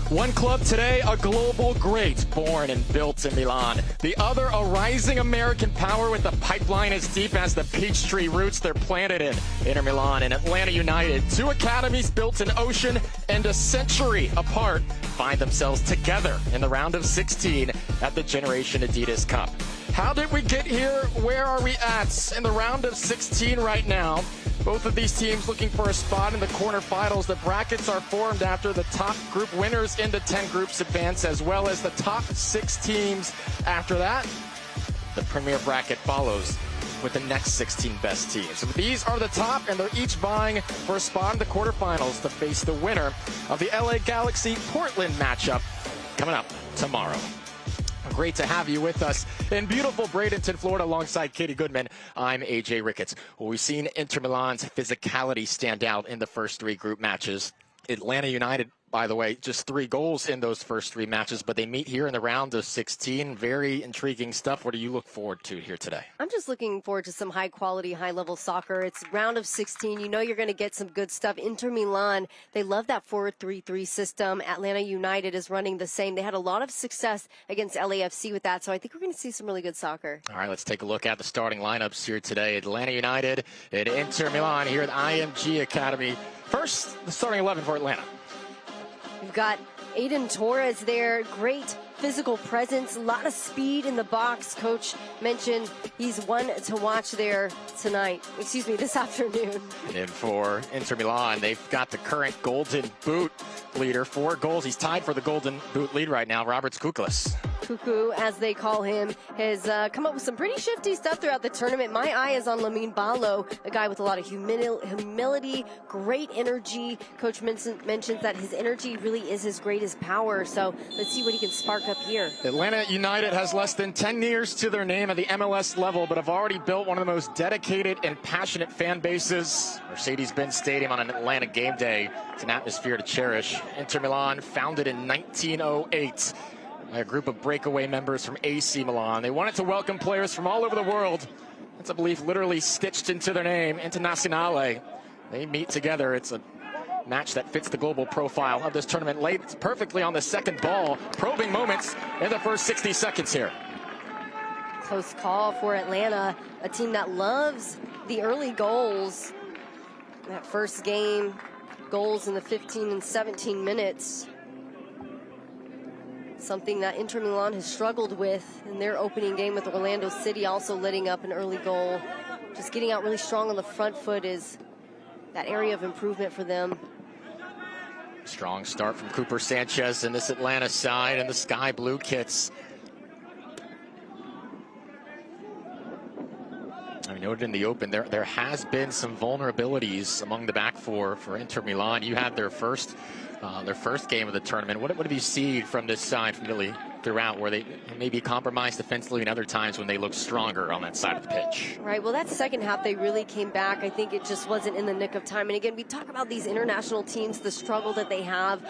One club today, a global great, born and built in Milan. The other, a rising American power with a pipeline as deep as the Peachtree roots they're planted in. Inter Milan and Atlanta United, two academies built an ocean and a century apart, find themselves together in the round of 16 at the Generation Adidas Cup. How did we get here? Where are we at in the round of 16 right now? Both of these teams looking for a spot in the quarterfinals. The brackets are formed after the top group winners into 10 groups advance, as well as the top 6 teams after that. The premier bracket follows with the next 16 best teams. So these are the top, and they're each vying for a spot in the quarterfinals to face the winner of the LA Galaxy-Portland matchup coming up tomorrow. Great to have you with us in beautiful Bradenton, Florida, alongside Katie Goodman. I'm AJ Ricketts. Well, we've seen Inter Milan's physicality stand out in the first 3 group matches. Atlanta United, by the way, just 3 goals in those first 3 matches, but they meet here in the round of 16. Very intriguing stuff. What do you look forward to here today? I'm just looking forward to some high-quality, high-level soccer. It's round of 16. You know you're going to get some good stuff. Inter Milan, they love that 4-3-3 system. Atlanta United is running the same. They had a lot of success against LAFC with that, so I think we're going to see some really good soccer. All right, let's take a look at the starting lineups here today. Atlanta United and Inter Milan here at IMG Academy. First, the starting 11 for Atlanta. We've got Aiden Torres there, great physical presence, a lot of speed in the box. Coach mentioned he's one to watch there this afternoon. And for Inter Milan, they've got the current Golden Boot leader, 4 goals. He's tied for the Golden Boot lead right now, Roberts Kukulis. Cuckoo, as they call him, has come up with some pretty shifty stuff throughout the tournament. My eye is on Lamine Ballo, a guy with a lot of humility, great energy. Coach mentions that his energy really is his greatest power, so let's see what he can spark up here. Atlanta United has less than 10 years to their name at the MLS level, but have already built one of the most dedicated and passionate fan bases. Mercedes-Benz Stadium on an Atlanta game day. It's an atmosphere to cherish. Inter Milan, founded in 1908. A group of breakaway members from AC Milan. They wanted to welcome players from all over the world. That's, I believe, literally stitched into their name, Internazionale. They meet together. It's a match that fits the global profile of this tournament. Laid perfectly on the second ball. Probing moments in the first 60 seconds here. Close call for Atlanta, a team that loves the early goals. That first game, goals in the 15 and 17 minutes. Something that Inter Milan has struggled with in their opening game with Orlando City, also letting up an early goal. Just getting out really strong on the front foot is that area of improvement for them. Strong start from Cooper Sanchez in this Atlanta side and the sky blue kits. I noted in the open there has been some vulnerabilities among the back four for Inter Milan. You had their first game of the tournament. What have you seen from this side from Italy throughout, where they may be compromised defensively and other times when they look stronger on that side of the pitch? Right, well, that second half they really came back. I think it just wasn't in the nick of time. And again, we talk about these international teams, the struggle that they have,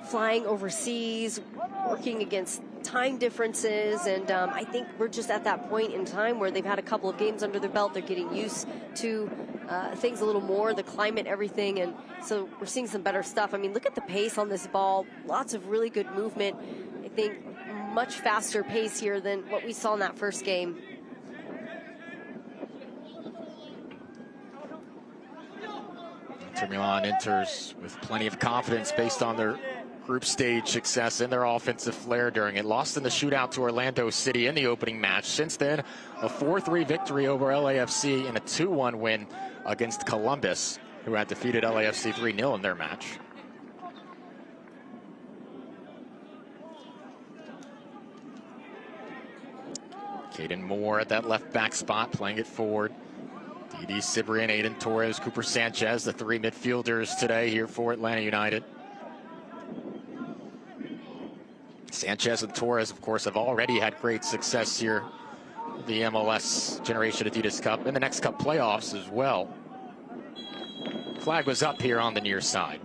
flying overseas, working against time differences, and I think we're just at that point in time where they've had a couple of games under their belt. They're getting used to things a little more, the climate, everything, and so we're seeing some better stuff. I mean, look at the pace on this ball. Lots of really good movement. I think much faster pace here than what we saw in that first game. Inter Milan enters with plenty of confidence based on their group stage success and their offensive flair during it. Lost in the shootout to Orlando City in the opening match. Since then, a 4-3 victory over LAFC and a 2-1 win against Columbus, who had defeated LAFC 3-0 in their match. Caden Moore at that left back spot, playing it forward. Didi Cibrian, Aiden Torres, Cooper Sanchez, the 3 midfielders today here for Atlanta United. Sanchez and Torres, of course, have already had great success here in the MLS Generation Adidas Cup and the next Cup playoffs as well. Flag was up here on the near side.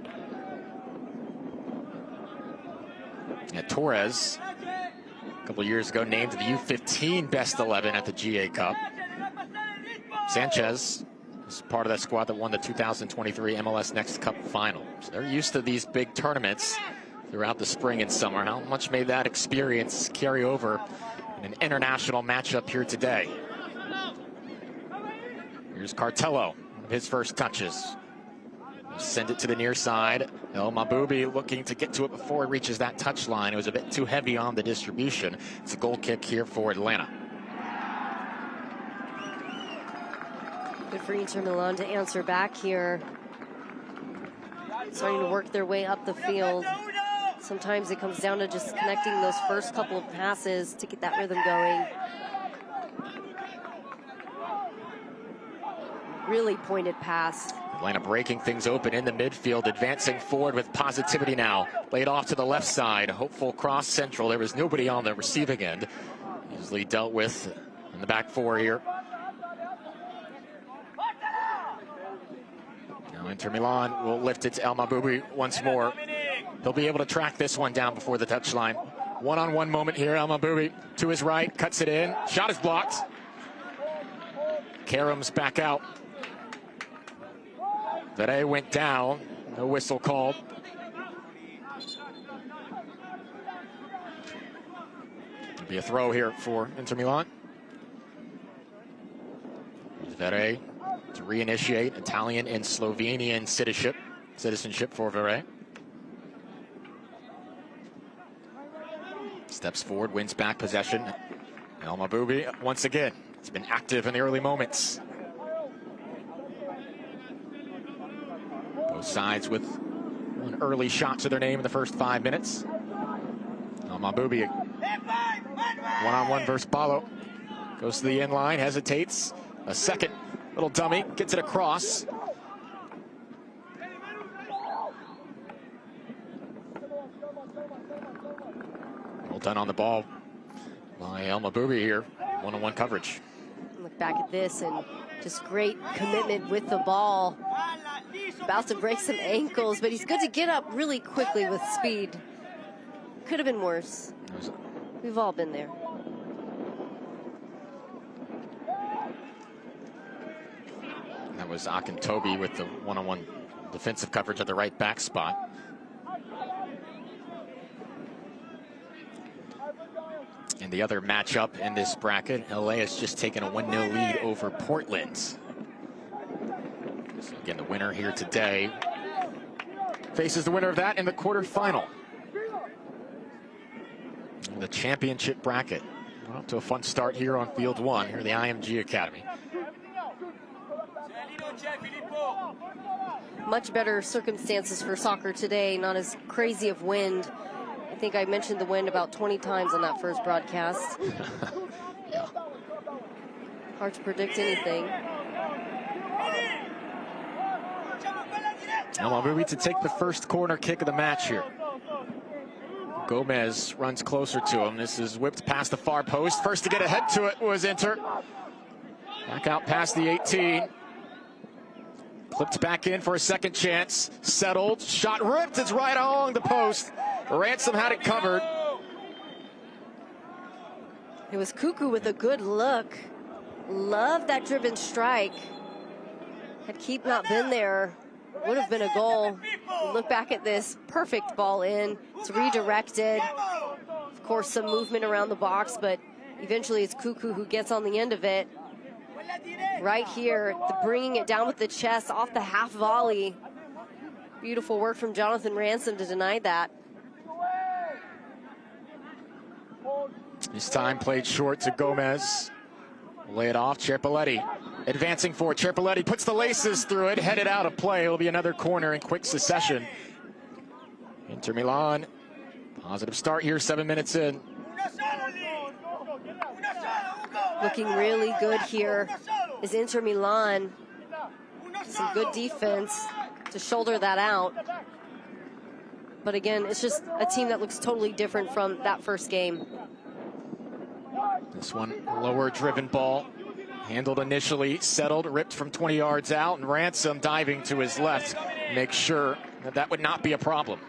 And Torres, a couple years ago, named the U18 Best 11 at the GA Cup. Sanchez is part of that squad that won the 2023 MLS Next Cup final. So they're used to these big tournaments. throughout the spring and summer. How much may that experience carry over in an international matchup here today? Here's Cartello, his first touches. Send it to the near side. El Mahboubi looking to get to it before it reaches that touch line. It was a bit too heavy on the distribution. It's a goal kick here for Atlanta. Good for Inter Milan to answer back here. Starting to work their way up the field. Sometimes it comes down to just connecting those first couple of passes to get that rhythm going. Really pointed pass. Atlanta breaking things open in the midfield, advancing forward with positivity now. Laid off to the left side, hopeful cross central. There was nobody on the receiving end. Easily dealt with in the back four here. Now Inter Milan will lift it to El Mahboubi once more. He'll be able to track this one down before the touchline. One-on-one moment here. El Mahboubi to his right, cuts it in. Shot is blocked. Karam's back out. Vere went down. No whistle called. It'll be a throw here for Inter Milan. Vere to reinitiate Italian and Slovenian citizenship for Vere. Steps forward, wins back possession. El Mahboubi once again. It's been active in the early moments. Both sides with one early shot to their name in the first 5 minutes. El Mahboubi, one-on-one versus Balo. Goes to the end line, hesitates. A second little dummy, gets it across. Well done on the ball by El Mahboubi here. One-on-one coverage. Look back at this and just great commitment with the ball. About to break some ankles, but he's good to get up really quickly with speed. Could have been worse. We've all been there. That was Akintobi with the one-on-one defensive coverage at the right back spot. And the other matchup in this bracket, LA has just taken a 1-0 lead over Portland. So again, the winner here today faces the winner of that in the quarterfinal. The championship bracket. We're off to a fun start here on field one, here at the IMG Academy. Much better circumstances for soccer today, not as crazy of wind. I think I mentioned the wind about 20 times on that first broadcast. Yeah. Hard to predict anything. El Mahboubi to take the first corner kick of the match here. Gomez runs closer to him. This is whipped past the far post. First to get ahead to it was Inter. Back out past the 18. Clipped back in for a second chance. Settled. Shot ripped. It's right along the post. Ransom had it covered. It was Cuckoo with a good look. Love that driven strike. Had Keep not been there, would have been a goal. Look back at this. Perfect ball in. It's redirected. Of course, some movement around the box, but eventually it's Cuckoo who gets on the end of it. Right here, bringing it down with the chest off the half volley. Beautiful work from Jonathan Ransom to deny that. This time played short to Gomez. Lay it off, Cerpelletti advancing forward. Cerpelletti puts the laces through it, headed out of play. It'll be another corner in quick succession. Inter Milan, positive start here, 7 minutes in. Looking really good here is Inter Milan. Some good defense to shoulder that out. But again, it's just a team that looks totally different from that first game. This one, lower driven ball. Handled initially, settled, ripped from 20 yards out, and Ransom diving to his left. Make sure that that would not be a problem.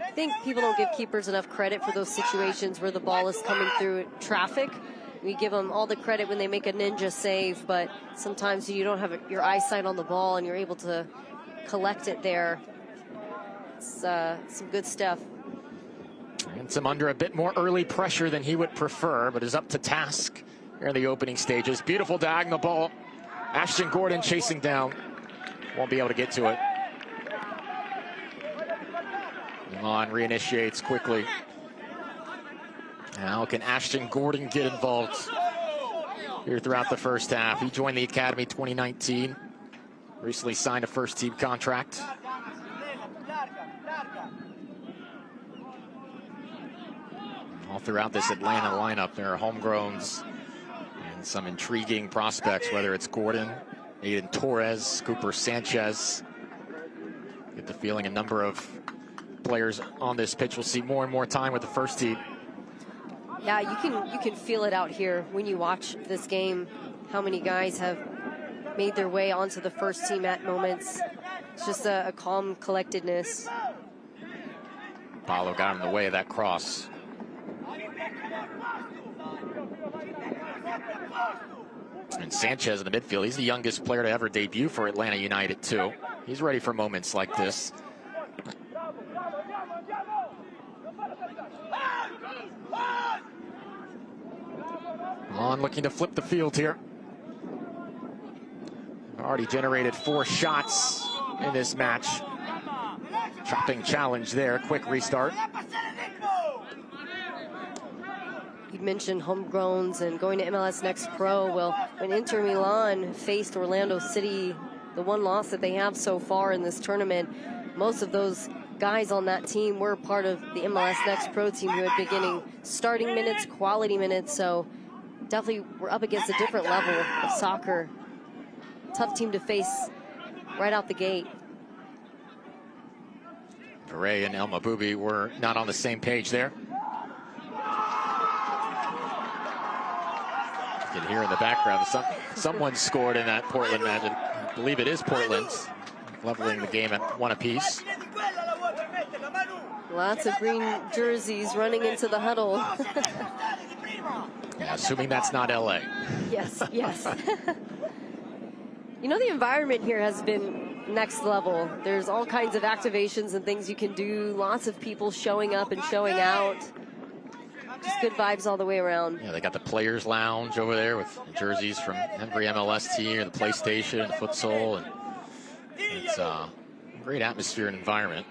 I think people don't give keepers enough credit for those situations where the ball is coming through traffic. We give them all the credit when they make a ninja save, but sometimes you don't have your eyesight on the ball and you're able to collect it there. It's some good stuff. And some under a bit more early pressure than he would prefer, but is up to task here in the opening stages. Beautiful diagonal ball. Ashton Gordon chasing down. Won't be able to get to it. Milan reinitiates quickly. Now can Ashton Gordon get involved here throughout the first half? He joined the Academy 2019. Recently signed a first-team contract. All throughout this Atlanta lineup, there are homegrowns and some intriguing prospects, whether it's Gordon, Aiden Torres, Cooper Sanchez. Get the feeling a number of players on this pitch will see more and more time with the first team. Yeah, you can feel it out here when you watch this game, how many guys have made their way onto the first team at moments. It's just a calm collectedness. Paulo got in the way of that cross. And Sanchez in the midfield, he's the youngest player to ever debut for Atlanta United too. He's ready for moments like this. Milan looking to flip the field here. Already generated 4 shots in this match. Chopping challenge there, quick restart. You mentioned homegrowns and going to MLS Next Pro. Well, when Inter Milan faced Orlando City, the one loss that they have so far in this tournament, most of those guys on that team were part of the MLS Next Pro team who had been getting starting minutes, quality minutes. So definitely we're up against a different level of soccer. Tough team to face right out the gate. Pere and El Maboubi were not on the same page there. You can hear in the background someone scored in that Portland match. I believe it is Portland, leveling the game at 1 apiece. Lots of green jerseys running into the huddle. Yeah, assuming that's not LA. Yes, yes. You know, the environment here has been next level. There's all kinds of activations and things you can do. Lots of people showing up and showing out. Just good vibes all the way around. Yeah, they got the Players Lounge over there with jerseys from every MLS team, and the PlayStation, and the futsal. And it's a great atmosphere and environment.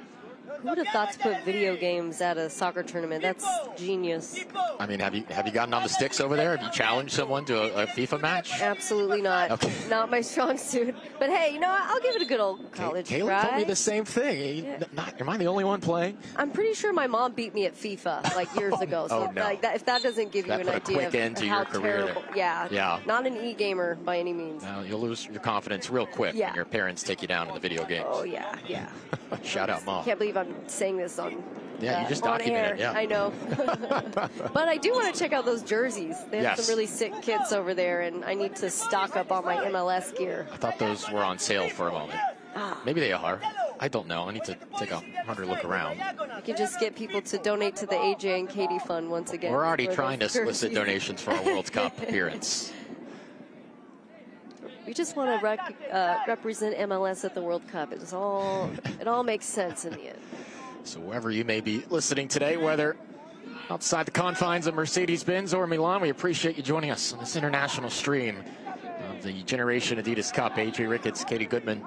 Who would have thought to put video games at a soccer tournament? That's genius. I mean, have you gotten on the sticks over there? Have you challenged someone to a FIFA match? Absolutely not. Okay. Not my strong suit. But hey, you know what? I'll give it a good old college Kayla try. told me the same thing. Yeah. Am I the only one playing? I'm pretty sure my mom beat me at FIFA like years ago. So no. like that, if that doesn't give you an put a idea quick of end to how your career terrible. there. Yeah. Not an e-gamer by any means. You'll lose your confidence real quick when your parents take you down in the video games. Oh yeah, yeah. Shout out, Mom. Can't believe I'm saying this on. Yeah, you just on documented air. it. Yeah, I know. But I do want to check out those jerseys. They have some really sick kits over there, and I need to stock up on my MLS gear. I thought those were on sale for a moment. Maybe they are. I don't know. I need to take a harder look around. You can just get people to donate to the AJ and Katie Fund once again. We're already trying to solicit donations for our World Cup appearance. We just want to represent MLS at the World Cup. It all makes sense in the end. So wherever you may be listening today, whether outside the confines of Mercedes-Benz or Milan, we appreciate you joining us on this international stream of the Generation Adidas Cup. AJ Ricketts, Katie Goodman.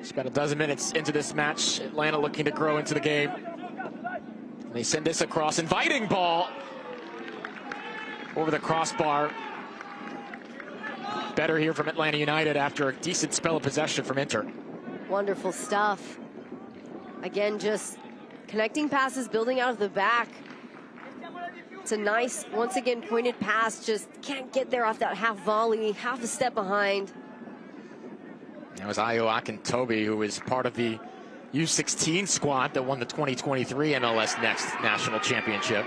Spent a dozen minutes into this match. Atlanta looking to grow into the game. And they send this across. Inviting ball over the crossbar. Better here from Atlanta United after a decent spell of possession from Inter. Wonderful stuff. Again, just connecting passes, building out of the back. It's a nice, once again, pointed pass. Just can't get there off that half volley, half a step behind. That was Ayo Akintobi, who was part of the U16 squad that won the 2023 MLS Next National Championship.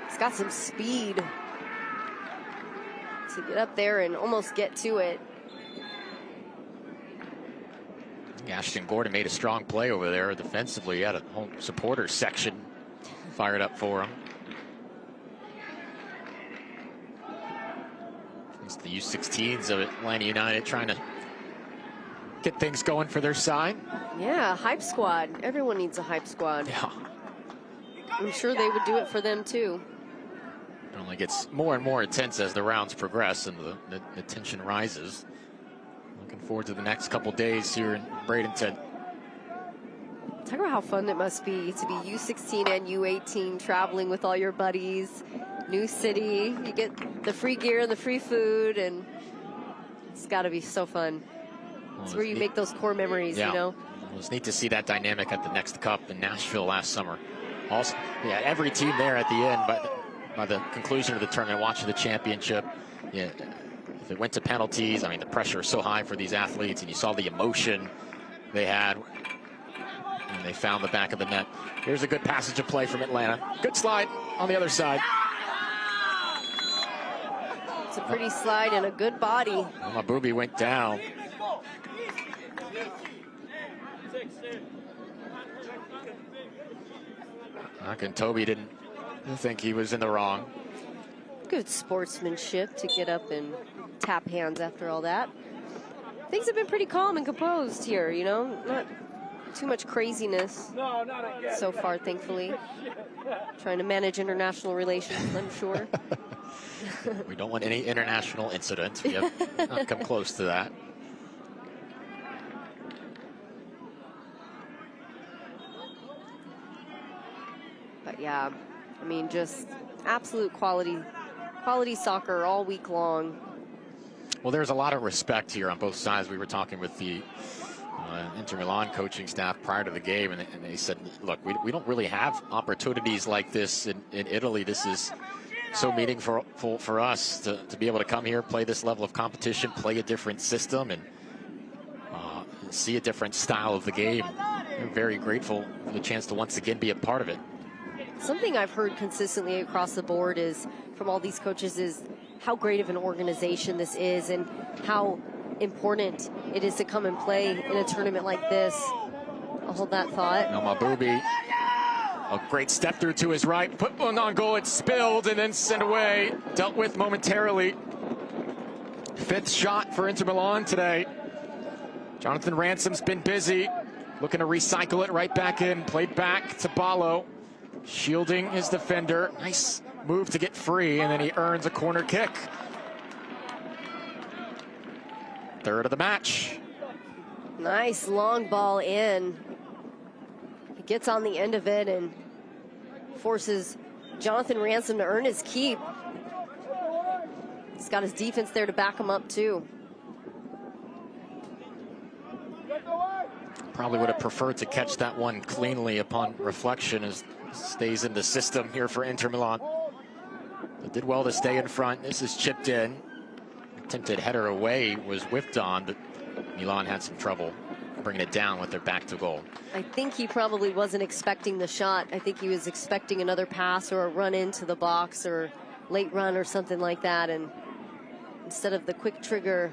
He's got some speed to get up there and almost get to it. Ashton Gordon made a strong play over there defensively. He had a home supporters section fired up for him. It's the U16s of Atlanta United trying to get things going for their side. Yeah, hype squad. Everyone needs a hype squad. Yeah. I'm sure they would do it for them too. It only gets more and more intense as the rounds progress and the tension rises. Looking forward to the next couple days here in Bradenton. Talk about how fun it must be to be U16 and U18 traveling with all your buddies. New city, you get the free gear and the free food, and it's got to be so fun. It's where you make those core memories, yeah. You know? It was neat to see that dynamic at the next Cup in Nashville last summer. Also, yeah, every team there at the end, by the conclusion of the tournament, watching the championship, yeah, if it went to penalties, I mean, the pressure is so high for these athletes, and you saw the emotion they had. And they found the back of the net. Here's a good passage of play from Atlanta. Good slide on the other side. It's a pretty slide and a good body. Mabubi went down. Toby didn't think he was in the wrong. Good sportsmanship to get up and tap hands after all that. Things have been pretty calm and composed here, you know, not too much craziness so far, thankfully. Trying to manage international relations, I'm sure. We don't want any international incidents. We have not come close to that. But yeah, I mean, just absolute quality soccer all week long. Well, there's a lot of respect here on both sides. We were talking with the Inter Milan coaching staff prior to the game, and they said, look, we don't really have opportunities like this in Italy. This is so meaningful for us to be able to come here, play this level of competition, play a different system, and see a different style of the game. We're very grateful for the chance to once again be a part of it. Something I've heard consistently across the board is from all these coaches is how great of an organization this is and how important it is to come and play in a tournament like this. I'll hold that thought. Mabubi, a great step through to his right, put one on goal, it's spilled and then sent away, dealt with momentarily. Fifth shot for Inter Milan today. Jonathan Ransom's been busy, looking to recycle it right back in, played back to Ballo, shielding his defender. Nice move to get free, and then he earns a corner kick. Third of the match. Nice long ball in. He gets on the end of it and forces Jonathan Ransom to earn his keep. He's got his defense there to back him up too. Probably would have preferred to catch that one cleanly upon reflection, as stays in the system here for Inter Milan. But did well to stay in front. This is chipped in. Attempted header away was whiffed on, but Milan had some trouble bringing it down with their back to goal. I think he probably wasn't expecting the shot. I think he was expecting another pass or a run into the box or late run or something like that, and instead of the quick trigger.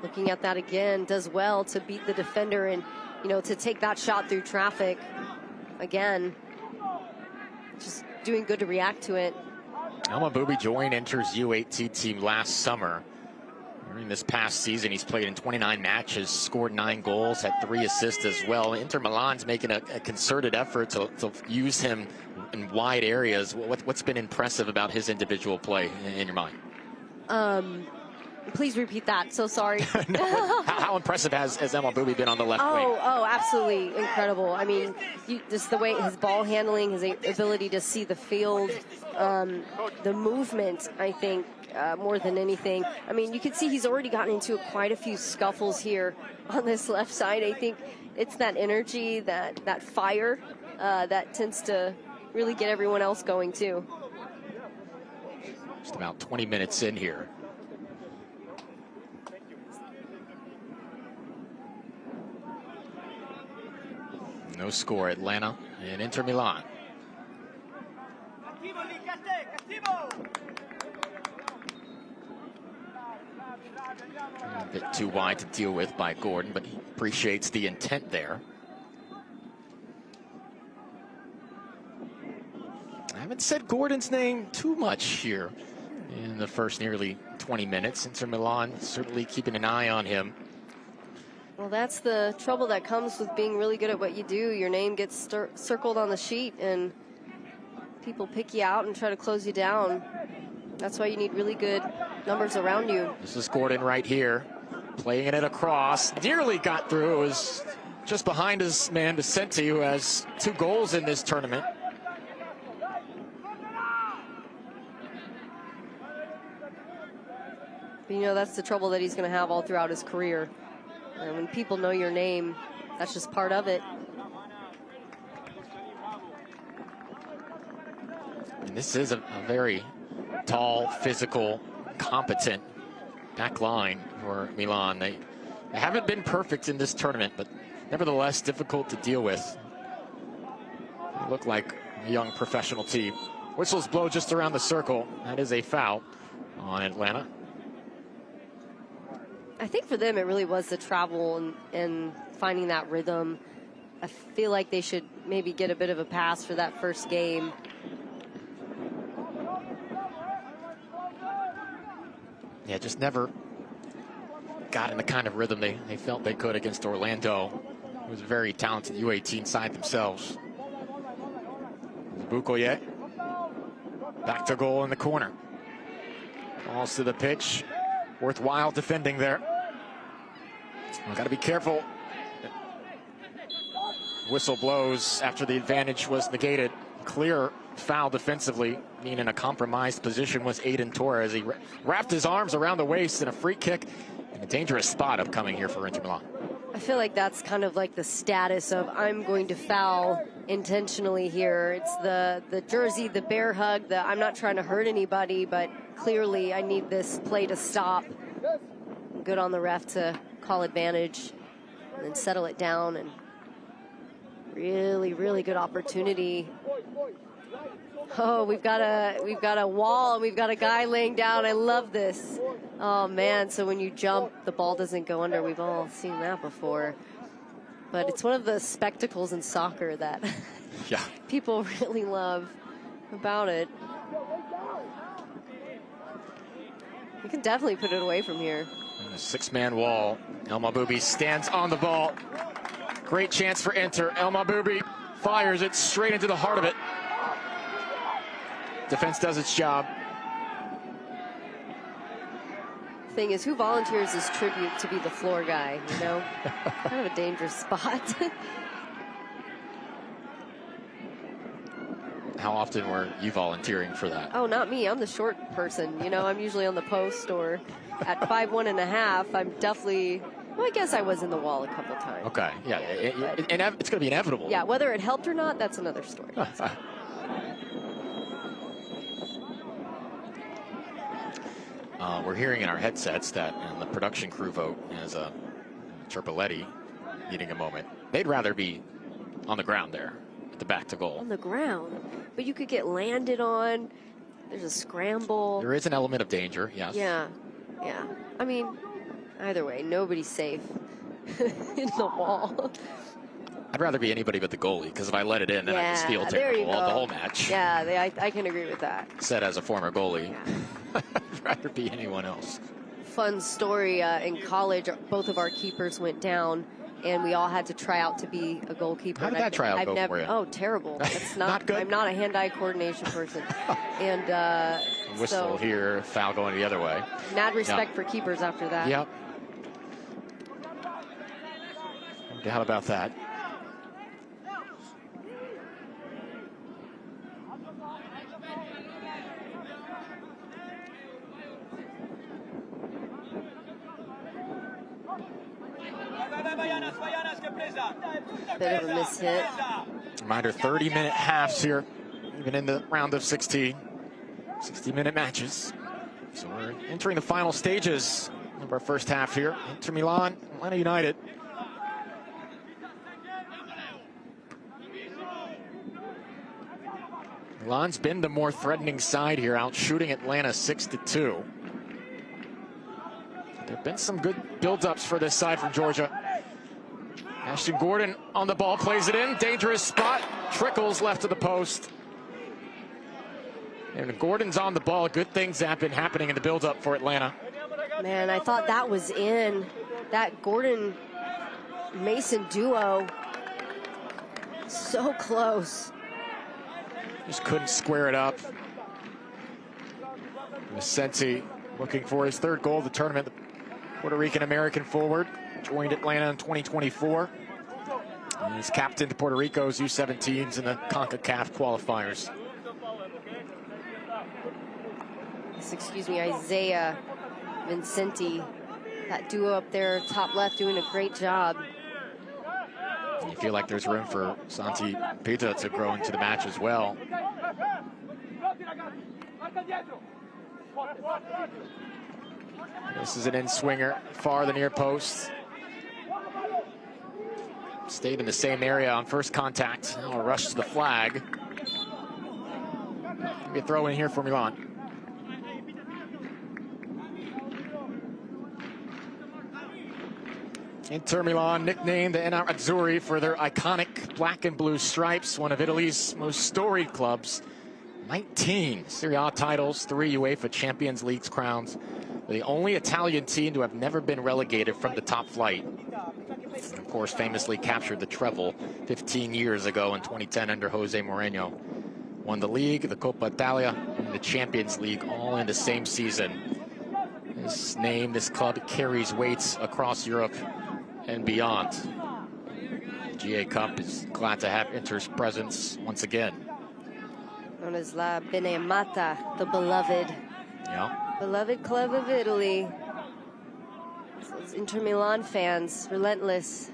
Looking at that again, does well to beat the defender and, you know, to take that shot through traffic. Again, just doing good to react to it. Mabubi joined Inter's U18 team last summer. During this past season, he's played in 29 matches, scored 9 goals, had 3 assists as well. Inter Milan's making a concerted effort to use him in wide areas. What's been impressive about his individual play in your mind? Please repeat that. So sorry. No, how impressive has Mabubi been on the left wing? Oh, absolutely incredible. I mean, just the way his ball handling, his ability to see the field, the movement, I think, more than anything. I mean, you can see he's already gotten into quite a few scuffles here on this left side. I think it's that energy, that fire that tends to really get everyone else going too. Just about 20 minutes in here. No score, Atlanta and Inter Milan. A bit too wide to deal with by Gordon, but he appreciates the intent there. I haven't said Gordon's name too much here in the first nearly 20 minutes. Inter Milan certainly keeping an eye on him. Well, that's the trouble that comes with being really good at what you do. Your name gets circled on the sheet, and people pick you out and try to close you down. That's why you need really good numbers around you. This is Gordon right here, playing it across. Nearly got through. It was just behind his man Vicente, who has 2 goals in this tournament. But, you know, that's the trouble that he's going to have all throughout his career. And when people know your name, that's just part of it. And this is a very tall, physical, competent back line for Milan. They haven't been perfect in this tournament, but nevertheless difficult to deal with. They look like a young professional team. Whistles blow just around the circle. That is a foul on Atlanta. I think for them it really was the travel and finding that rhythm. I feel like they should maybe get a bit of a pass for that first game. Yeah, just never got in the kind of rhythm they felt they could against Orlando. It was a very talented U18 side themselves. Bukoye back to goal in the corner. Balls to the pitch. Worthwhile defending there. Got to be careful. Whistle blows after the advantage was negated. Clear foul defensively, meaning a compromised position was Aiden Torres. He wrapped his arms around the waist in a free kick, and a dangerous spot upcoming here for Inter Milan. I feel like that's kind of like the status of I'm going to foul intentionally here. It's the jersey, the bear hug, the I'm not trying to hurt anybody, but clearly I need this play to stop. Good on the ref to call advantage and then settle it down, and really, really good opportunity. Oh, we've got a wall, and we've got a guy laying down. I love this. Oh man, so when you jump, the ball doesn't go under. We've all seen that before. But it's one of the spectacles in soccer that people really love about it. You can definitely put it away from here. A 6-man wall. El Maboubi stands on the ball. Great chance for Inter. El Maboubi fires it straight into the heart of it. Defense does its job. Thing is, who volunteers as tribute to be the floor guy, you know? Kind of a dangerous spot. How often were you volunteering for that? Oh, not me. I'm the short person. You know, I'm usually on the post, or at 5'1½", I'm definitely, well, I guess I was in the wall a couple times. Okay, yeah, it's going to be inevitable. Yeah, whether it helped or not, that's another story. We're hearing in our headsets that the production crew vote as Cherpoletti needing a moment. They'd rather be on the ground there at the back to goal. On the ground, but you could get landed on. There's a scramble. There is an element of danger, yes. Yeah, yeah. I mean, either way, nobody's safe in the wall. I'd rather be anybody but the goalie, because if I let it in, then I just feel terrible the whole match. Yeah, I can agree with that. Said as a former goalie, I'd rather be anyone else. Fun story, in college, both of our keepers went down, and we all had to try out to be a goalkeeper. How did that tryout go for you? Oh, terrible. It's not good? I'm not a hand-eye coordination person. And whistle here, foul going the other way. Mad respect for keepers after that. Yep. No doubt about that. Bit of a miss hit. Reminder, 30-minute halves here, even in the round of 16. 60-minute matches. So we're entering the final stages of our first half here. Inter Milan, Atlanta United. Milan's been the more threatening side here, out shooting Atlanta 6-2. There have been some good build-ups for this side from Georgia. Ashton Gordon on the ball, plays it in. Dangerous spot. Trickles left of the post. And Gordon's on the ball. Good things have been happening in the build-up for Atlanta. Man, I thought that was in. That Gordon-Mason duo. So close. Just couldn't square it up. Vicente looking for his third goal of the tournament. The Puerto Rican-American forward joined Atlanta in 2024. And he's captained Puerto Rico's U17s in the CONCACAF qualifiers. Excuse me, Isaiah Vicente. That duo up there, top left, doing a great job. And you feel like there's room for Santi Pita to grow into the match as well. This is an in-swinger, far the near post. Stayed in the same area on first contact. Now a rush to the flag. Maybe a throw in here for Milan. Inter Milan, nicknamed the Nerazzurri for their iconic black and blue stripes, one of Italy's most storied clubs. 19 Serie A titles, 3 UEFA Champions League crowns. They're the only Italian team to have never been relegated from the top flight. And of course, famously captured the treble 15 years ago in 2010 under Jose Mourinho. Won the league, the Coppa Italia, and the Champions League all in the same season. This name, this club carries weights across Europe and beyond. GA Cup is glad to have Inter's presence once again. Known as La Beneamata, the beloved. Yeah. Beloved club of Italy. Those Inter Milan fans, relentless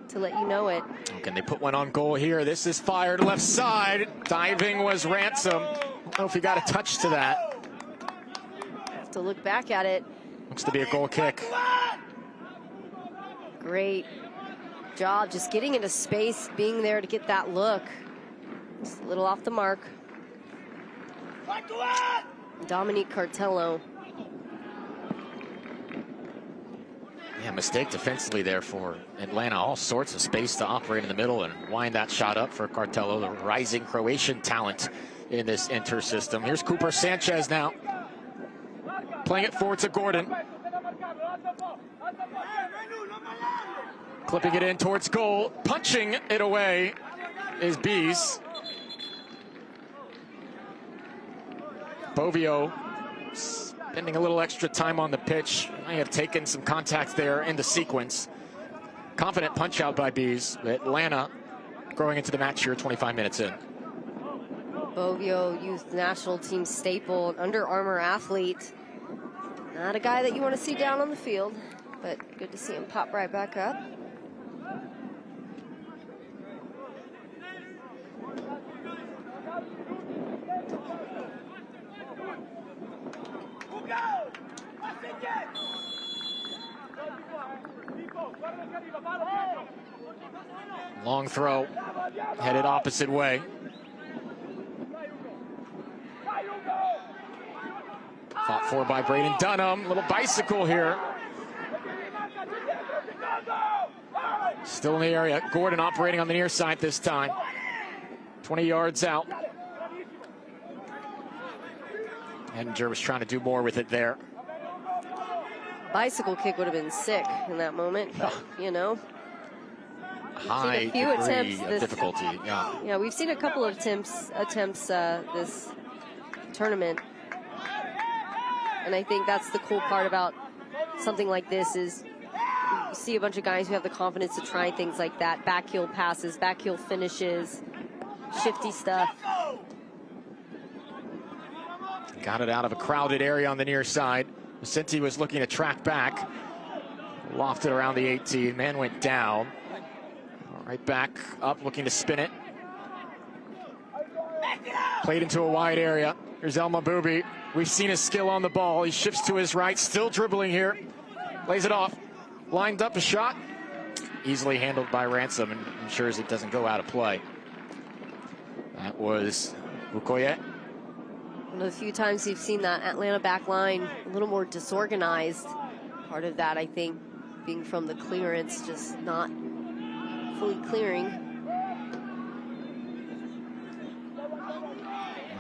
to let you know it. Can they put one on goal here? This is fired left side. Diving was Ransom. I don't know if he got a touch to that. Have to look back at it. Looks to be a goal kick. Great job just getting into space, being there to get that look. Just a little off the mark. Dominique Cartello. Yeah, mistake defensively there for Atlanta. All sorts of space to operate in the middle and wind that shot up for Cartello, the rising Croatian talent in this Inter system. Here's Cooper Sanchez now. Playing it forward to Gordon. Clipping it in towards goal. Punching it away is Bees. Bovio spending a little extra time on the pitch. I have taken some contact there in the sequence. Confident punch out by Bees. Atlanta growing into the match here 25 minutes in. Bovio, youth national team staple, Under Armour athlete. Not a guy that you want to see down on the field, but good to see him pop right back up. Long throw, headed opposite way. Fought for by Bradenton. Little bicycle here. Still in the area. Gordon operating on the near side this time. 20 yards out. Edinger was trying to do more with it there. Bicycle kick would have been sick in that moment, but, you know. High a few attempts of difficulty, yeah. Yeah, we've seen a couple of attempts this tournament. And I think that's the cool part about something like this is you see a bunch of guys who have the confidence to try things like that. Backheel passes, backheel finishes, shifty stuff. Got it out of a crowded area on the near side. Vicente was looking to track back. Lofted around the 18. Man went down. Right back up, looking to spin it. Played into a wide area. Here's El Maboubi. We've seen his skill on the ball. He shifts to his right, still dribbling here. Lays it off. Lined up a shot. Easily handled by Ransom and ensures it doesn't go out of play. That was Bukoye. One of the few times we've seen that Atlanta back line a little more disorganized. Part of that, I think, being from the clearance, just not fully clearing.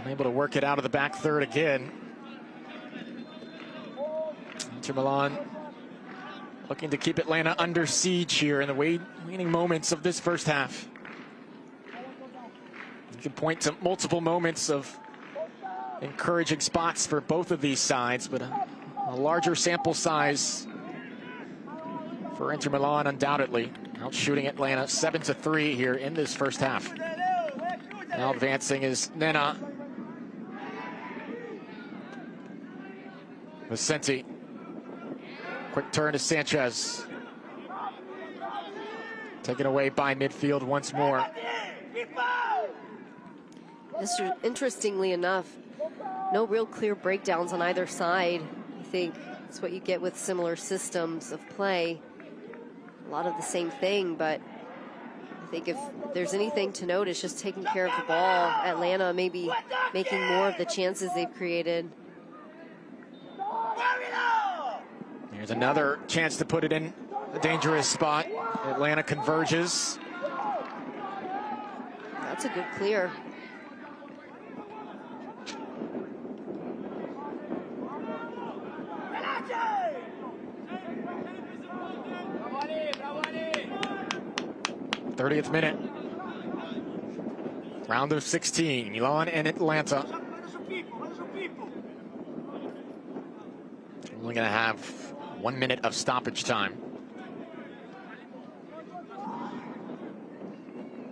Able to work it out of the back third again. Inter Milan looking to keep Atlanta under siege here in the waning moments of this first half. You can point to multiple moments of encouraging spots for both of these sides, but a larger sample size for Inter Milan undoubtedly. Out shooting Atlanta 7-3 here in this first half. Now advancing is Nena. Vicente. Quick turn to Sanchez. Taken away by midfield once more. Interestingly enough, no real clear breakdowns on either side. I think that's what you get with similar systems of play. A lot of the same thing, but I think if there's anything to note, it's just taking care of the ball. Atlanta maybe making more of the chances they've created. Here's another chance to put it in a dangerous spot. Atlanta converges. That's a good clear. '30th minute. Round of 16. Milan and Atlanta. Only going to have 1 minute of stoppage time.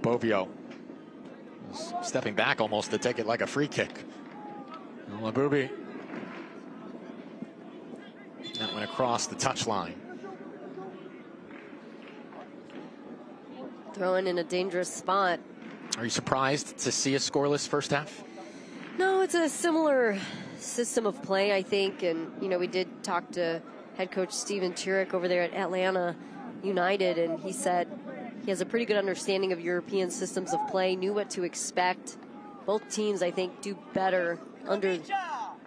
Bovio stepping back almost to take it like a free kick. Labubi. That went across the touchline. Throwing in a dangerous spot. Are you surprised to see a scoreless first half? No, it's a similar system of play, I think. And, you know, we did talk to head coach Steven Turek over there at Atlanta United, and he said he has a pretty good understanding of European systems of play, knew what to expect. Both teams, I think, do better under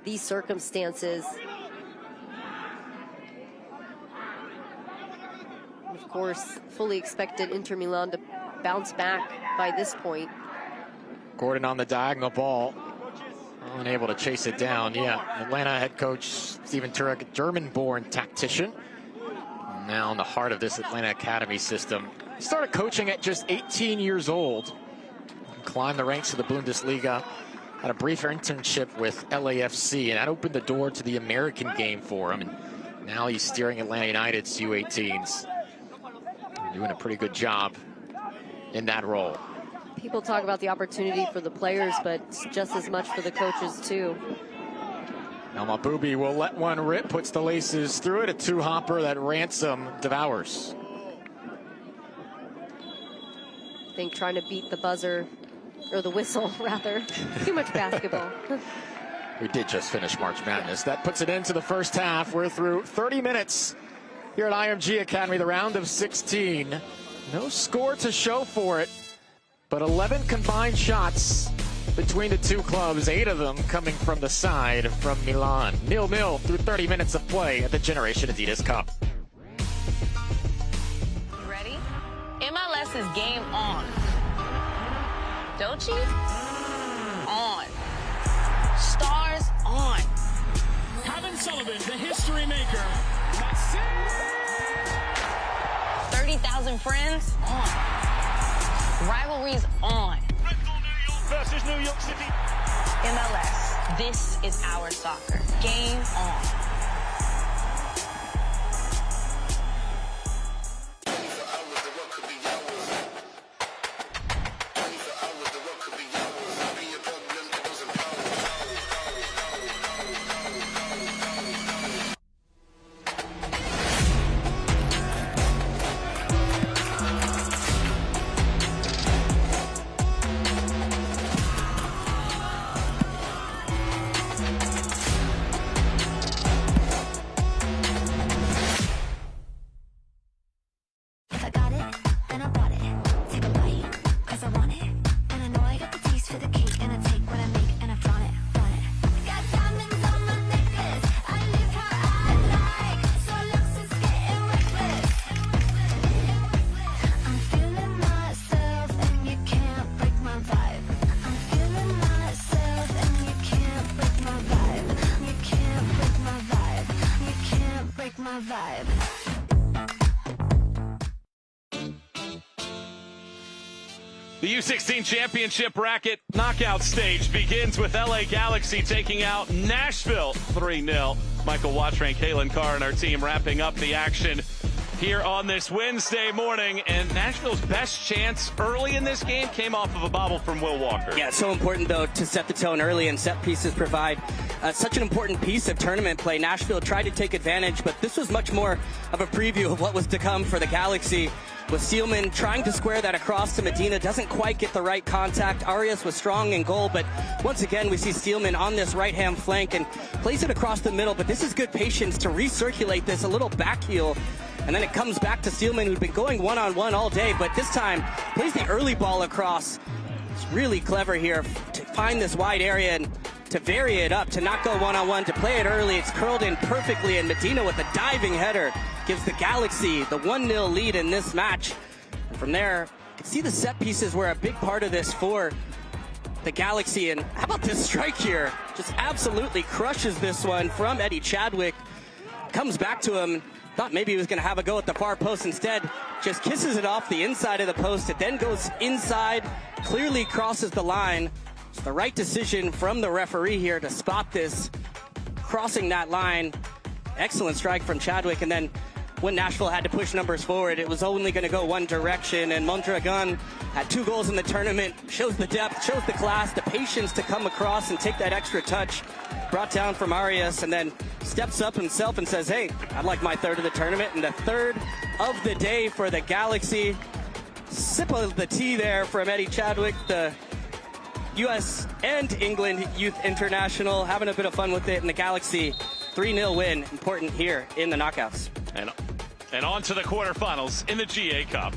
these circumstances. Of course, fully expected Inter Milan to bounce back by this point. Gordon on the diagonal ball. Unable to chase it down. Yeah, Atlanta head coach Steven Turek, a German-born tactician. Now in the heart of this Atlanta Academy system. He started coaching at just 18 years old. Climbed the ranks of the Bundesliga. Had a brief internship with LAFC, and that opened the door to the American game for him. And now he's steering Atlanta United's U18s. Doing a pretty good job in that role. People talk about the opportunity for the players, but just as much for the coaches too. Now Mabubi will let one rip, puts the laces through it. A two-hopper that Ransom devours. I think trying to beat the buzzer, or the whistle rather. Too much basketball. We did just finish March Madness. That puts it into the first half. We're through 30 minutes here at IMG Academy, the round of 16. No score to show for it, but 11 combined shots between the two clubs, 8 of them coming from the side from Milan. 0-0 through 30 minutes of play at the Generation Adidas Cup. You ready? MLS is game on. Don't you? On. Stars on. Kevin Sullivan, the history maker. 30,000 friends on. Rivalries on. Versus New York City. MLS, this is our soccer. Game on. The U16 championship bracket knockout stage begins with LA Galaxy taking out Nashville 3-0. Michael Watchrank, Kalen Carr, and our team wrapping up the action here on this Wednesday morning. And Nashville's best chance early in this game came off of a bobble from Will Walker. Yeah, so important, though, to set the tone early, and set pieces provide such an important piece of tournament play. Nashville tried to take advantage, but this was much more of a preview of what was to come for the Galaxy. With Steelman trying to square that across to Medina, doesn't quite get the right contact. Arias was strong in goal, but once again we see Steelman on this right-hand flank and plays it across the middle, but this is good patience to recirculate this, a little back heel, and then it comes back to Steelman, who'd been going one-on-one all day, but this time plays the early ball across. It's really clever here to find this wide area and to vary it up, to not go one-on-one, to play it early. It's curled in perfectly, and Medina with a diving header gives the Galaxy the 1-0 lead in this match. And from there, you can see the set pieces were a big part of this for the Galaxy. And how about this strike here? Just absolutely crushes this one from Eddie Chadwick. Comes back to him. Thought maybe he was going to have a go at the far post. Instead, just kisses it off the inside of the post. It then goes inside, clearly crosses the line. It's the right decision from the referee here to spot this crossing that line. Excellent strike from Chadwick. And then when Nashville had to push numbers forward, it was only going to go one direction. And Mondragon had 2 goals in the tournament, shows the depth, shows the class, the patience to come across and take that extra touch. Brought down from Arias, and then steps up himself and says, hey, I'd like my third of the tournament, and the third of the day for the Galaxy. Sip of the tea there from Eddie Chadwick, the U.S. and England Youth International, having a bit of fun with it, and the Galaxy 3-0 win, important here in the knockouts. And on to the quarterfinals in the GA Cup.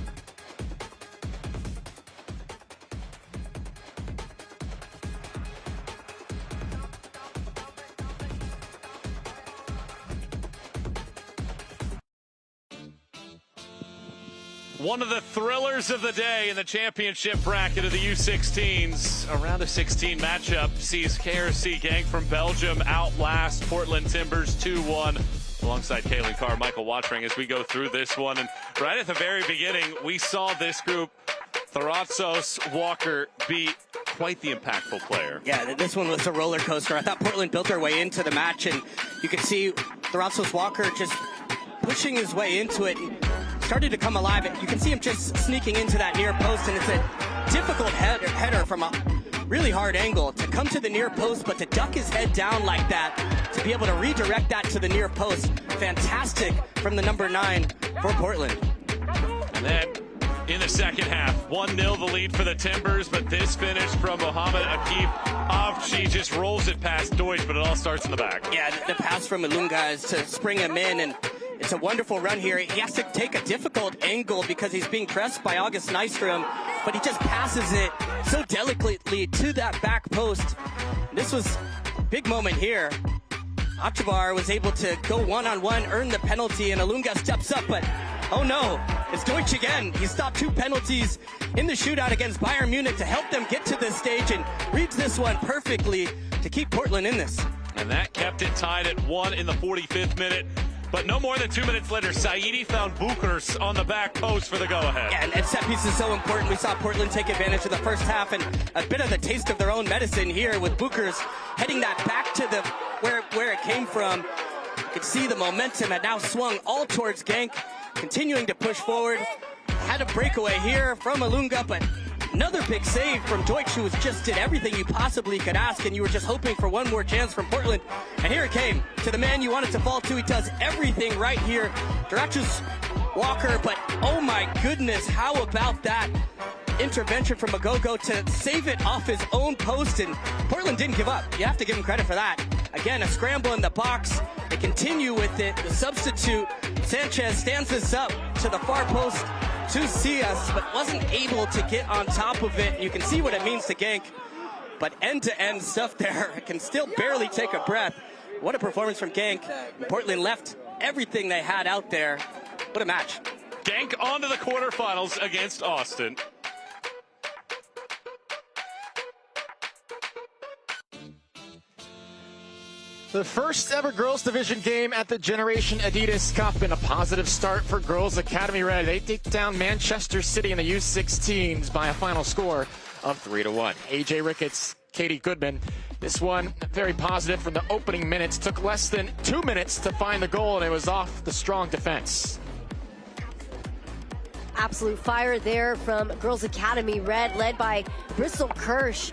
One of the thrillers of the day in the championship bracket of the U16s. A round of 16 matchup sees KRC Genk from Belgium outlast Portland Timbers 2-1. Alongside Kalen Carr, Michael Watchrank, as we go through this one. And right at the very beginning, we saw this group, Tharatzos Walker, be quite the impactful player. Yeah, this one was a roller coaster. I thought Portland built their way into the match, and you could see Tharatzos Walker just pushing his way into it. Started to come alive. You can see him just sneaking into that near post, and it's a difficult header from a really hard angle to come to the near post, but to duck his head down like that, to be able to redirect that to the near post. Fantastic from the number 9 for Portland. And then in the second half, 1-0 the lead for the Timbers, but this finish from Mohamed Akif Avci just rolls it past Deutsch, but it all starts in the back. Yeah, the pass from Ilunga is to spring him in, and it's a wonderful run here. He has to take a difficult angle because he's being pressed by August Nystrom, but he just passes it so delicately to that back post. This was a big moment here. Achavar was able to go one-on-one, earn the penalty, and Ilunga steps up, but oh no, it's Deutsch again. He stopped 2 penalties in the shootout against Bayern Munich to help them get to this stage, and reads this one perfectly to keep Portland in this. And that kept it tied at 1 in the 45th minute. But no more than 2 minutes later, Saidi found Bukers on the back post for the go-ahead. Yeah, and set piece is so important. We saw Portland take advantage of the first half, and a bit of the taste of their own medicine here with Bukers heading that back to the where it came from. You could see the momentum had now swung all towards Genk, continuing to push forward. Had a breakaway here from Ilunga, but another big save from Deutsch, who just did everything you possibly could ask, and you were just hoping for one more chance from Portland. And here it came to the man you wanted to fall to. He does everything right here. Tharatzos Walker, but oh my goodness, how about that intervention from Magogo to save it off his own post, and Portland didn't give up. You have to give him credit for that. Again, a scramble in the box. They continue with it. The substitute, Sanchez, stands this up to the far post to Cias, but wasn't able to get on top of it. You can see what it means to Genk, but end-to-end stuff there. It can still barely take a breath. What a performance from Genk. Portland left everything they had out there. What a match. Genk on to the quarterfinals against Austin. The first ever girls division game at the Generation Adidas Cup, and a positive start for Girls Academy Red. They take down Manchester City in the U16s by a final score of 3-1. AJ Ricketts, Katie Goodman. This one very positive from the opening minutes. Took less than 2 minutes to find the goal, and it was off the strong defense. Absolute fire there from Girls Academy Red, led by Bristol Kirsch.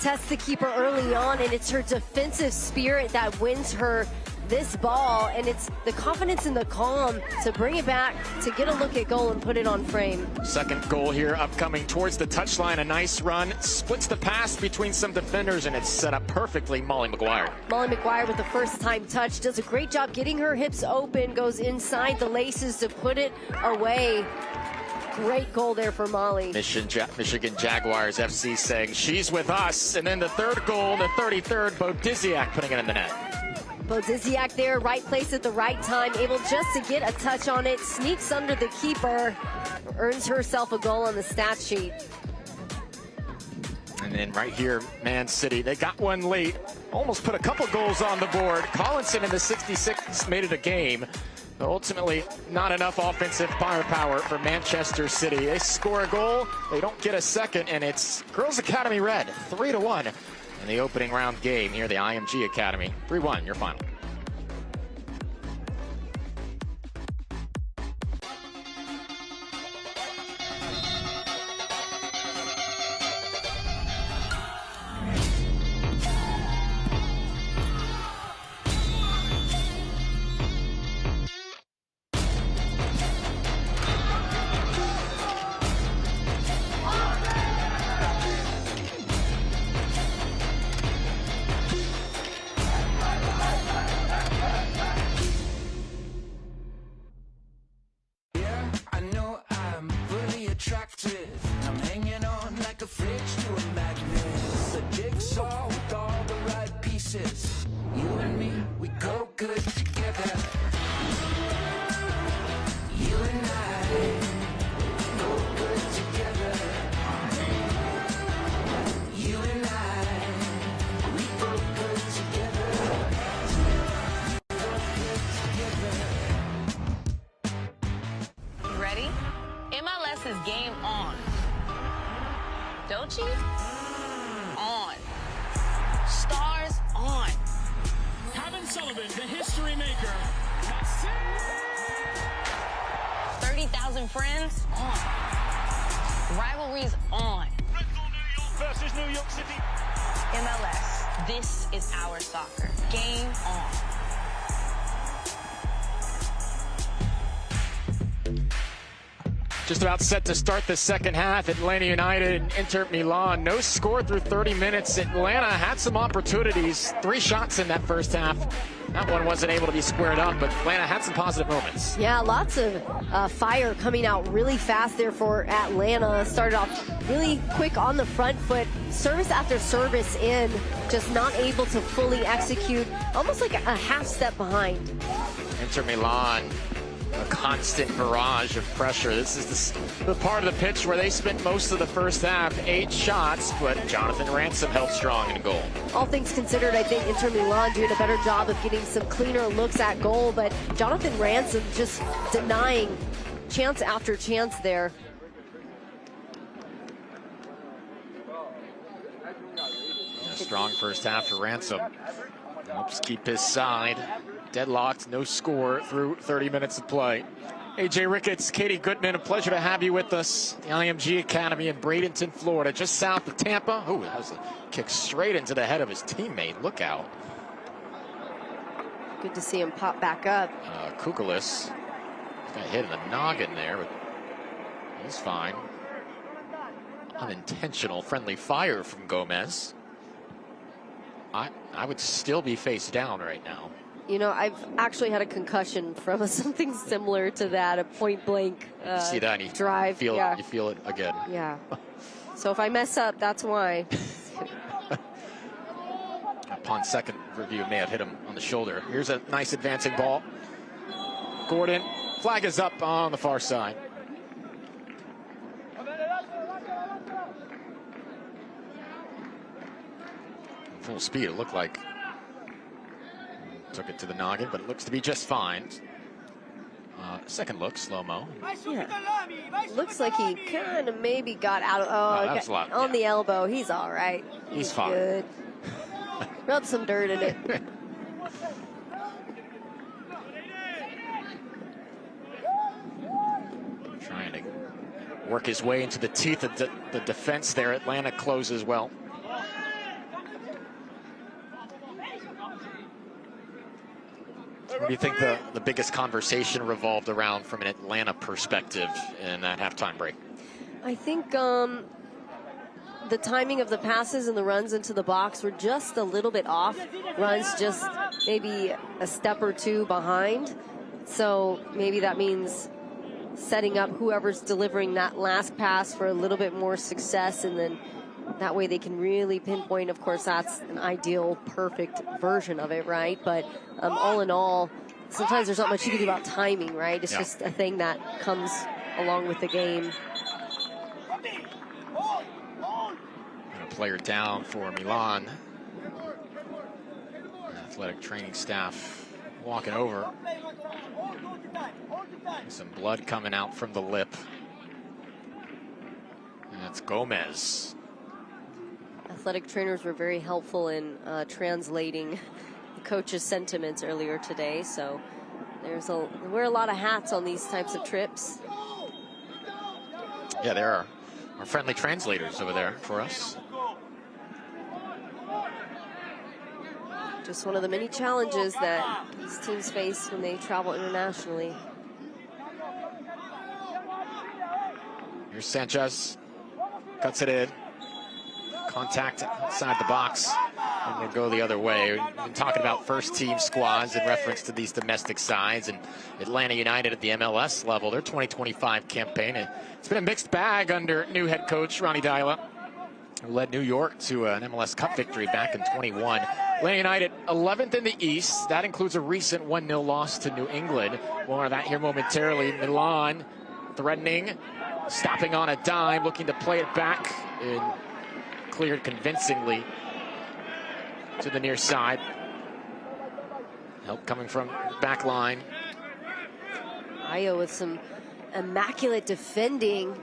Tests the keeper early on, and it's her defensive spirit that wins her this ball, and it's the confidence and the calm to bring it back, to get a look at goal and put it on frame. Second goal here upcoming towards the touchline. A nice run, splits the pass between some defenders, and it's set up perfectly. Molly McGuire. Molly McGuire with the first time touch does a great job getting her hips open, goes inside the laces to put it away. Great goal there for Molly. Michigan Jaguars FC saying she's with us. And then the third goal, the 33rd, Bodiziak putting it in the net. Bodiziak there, right place at the right time, able just to get a touch on it, sneaks under the keeper, earns herself a goal on the stat sheet. And then right here, Man City, they got one late, almost put a couple goals on the board. Collinson in the 66th made it a game. But ultimately, not enough offensive firepower for Manchester City. They score a goal, they don't get a second, and it's Girls Academy Red, 3-1 in the opening round game here at the IMG Academy. 3-1, your final. I'm hanging on like a fridge to a magnet. It's a jigsaw with all the right pieces. You and me, we go good together. You and I go good together. You and I, we go good together. You ready? MLS is game on. Don't you? On. Stars on. Kevin Sullivan, the history maker. 30,000 friends on. Rivalries on. Versus New York City. MLS, this is our soccer. Game on. Just about set to start the second half. Atlanta United and Inter Milan. No score through 30 minutes. Atlanta had some opportunities. 3 shots in that first half. That one wasn't able to be squared up, but Atlanta had some positive moments. Yeah, lots of fire coming out really fast there for Atlanta. Started off really quick on the front foot. Service after service in, just not able to fully execute. Almost like a half step behind. Inter Milan, a constant barrage of pressure. This is the part of the pitch where they spent most of the first half. 8 shots, but Jonathan Ransom held strong in goal. All things considered, I think Inter Milan doing a better job of getting some cleaner looks at goal, but Jonathan Ransom just denying chance after chance there. A strong first half for Ransom. Helps keep his side deadlocked, no score through 30 minutes of play. AJ Ricketts, Katie Goodman, a pleasure to have you with us. The IMG Academy in Bradenton, Florida, just south of Tampa. Oh, that was a kick straight into the head of his teammate. Look out. Good to see him pop back up. Kukulis got hit in the noggin there, but he's fine. Unintentional friendly fire from Gomez. I would still be face down right now. You know, I've actually had a concussion from something similar to that, a point blank you see that, and you drive. Feel yeah. it, you feel it again. Yeah. So if I mess up, that's why. Upon second review, may have hit him on the shoulder. Here's a nice advancing ball. Gordon, flag is up on the far side. Full speed, it looked like Took it to the noggin, but it looks to be just fine. Second look, slow-mo. Yeah. Looks like he kind of maybe got out of, that was a lot, on the elbow. He's all right. He's fine. Good. Rub some dirt in it. Trying to work his way into the teeth of the defense there. Atlanta closes well. What do you think the biggest conversation revolved around from an Atlanta perspective in that halftime break? I think the timing of the passes and the runs into the box were just a little bit off. Runs just maybe a step or two behind. So maybe that means setting up whoever's delivering that last pass for a little bit more success, and then that way they can really pinpoint. Of course, that's an ideal, perfect version of it, right? But all in all, sometimes there's not much you can do about timing, right? It's just a thing that comes along with the game. A player down for Milan. Athletic training staff walking over. Some blood coming out from the lip. And that's Gomez. Athletic trainers were very helpful in translating the coach's sentiments earlier today. So there wear a lot of hats on these types of trips. Yeah, there are our friendly translators over there for us. Just one of the many challenges that these teams face when they travel internationally. Here's Sanchez. Cuts it in. Contact inside the box. And we'll go the other way. We've been talking about first team squads in reference to these domestic sides. And Atlanta United at the MLS level, their 2025 campaign. It's been a mixed bag under new head coach Ronnie Deila, who led New York to an MLS Cup victory back in 21. Atlanta United 11th in the East. That includes a recent 1-0 loss to New England. More of that here momentarily. Milan threatening, stopping on a dime, looking to play it back, and cleared convincingly to the near side. Help coming from the back line. Ayo with some immaculate defending.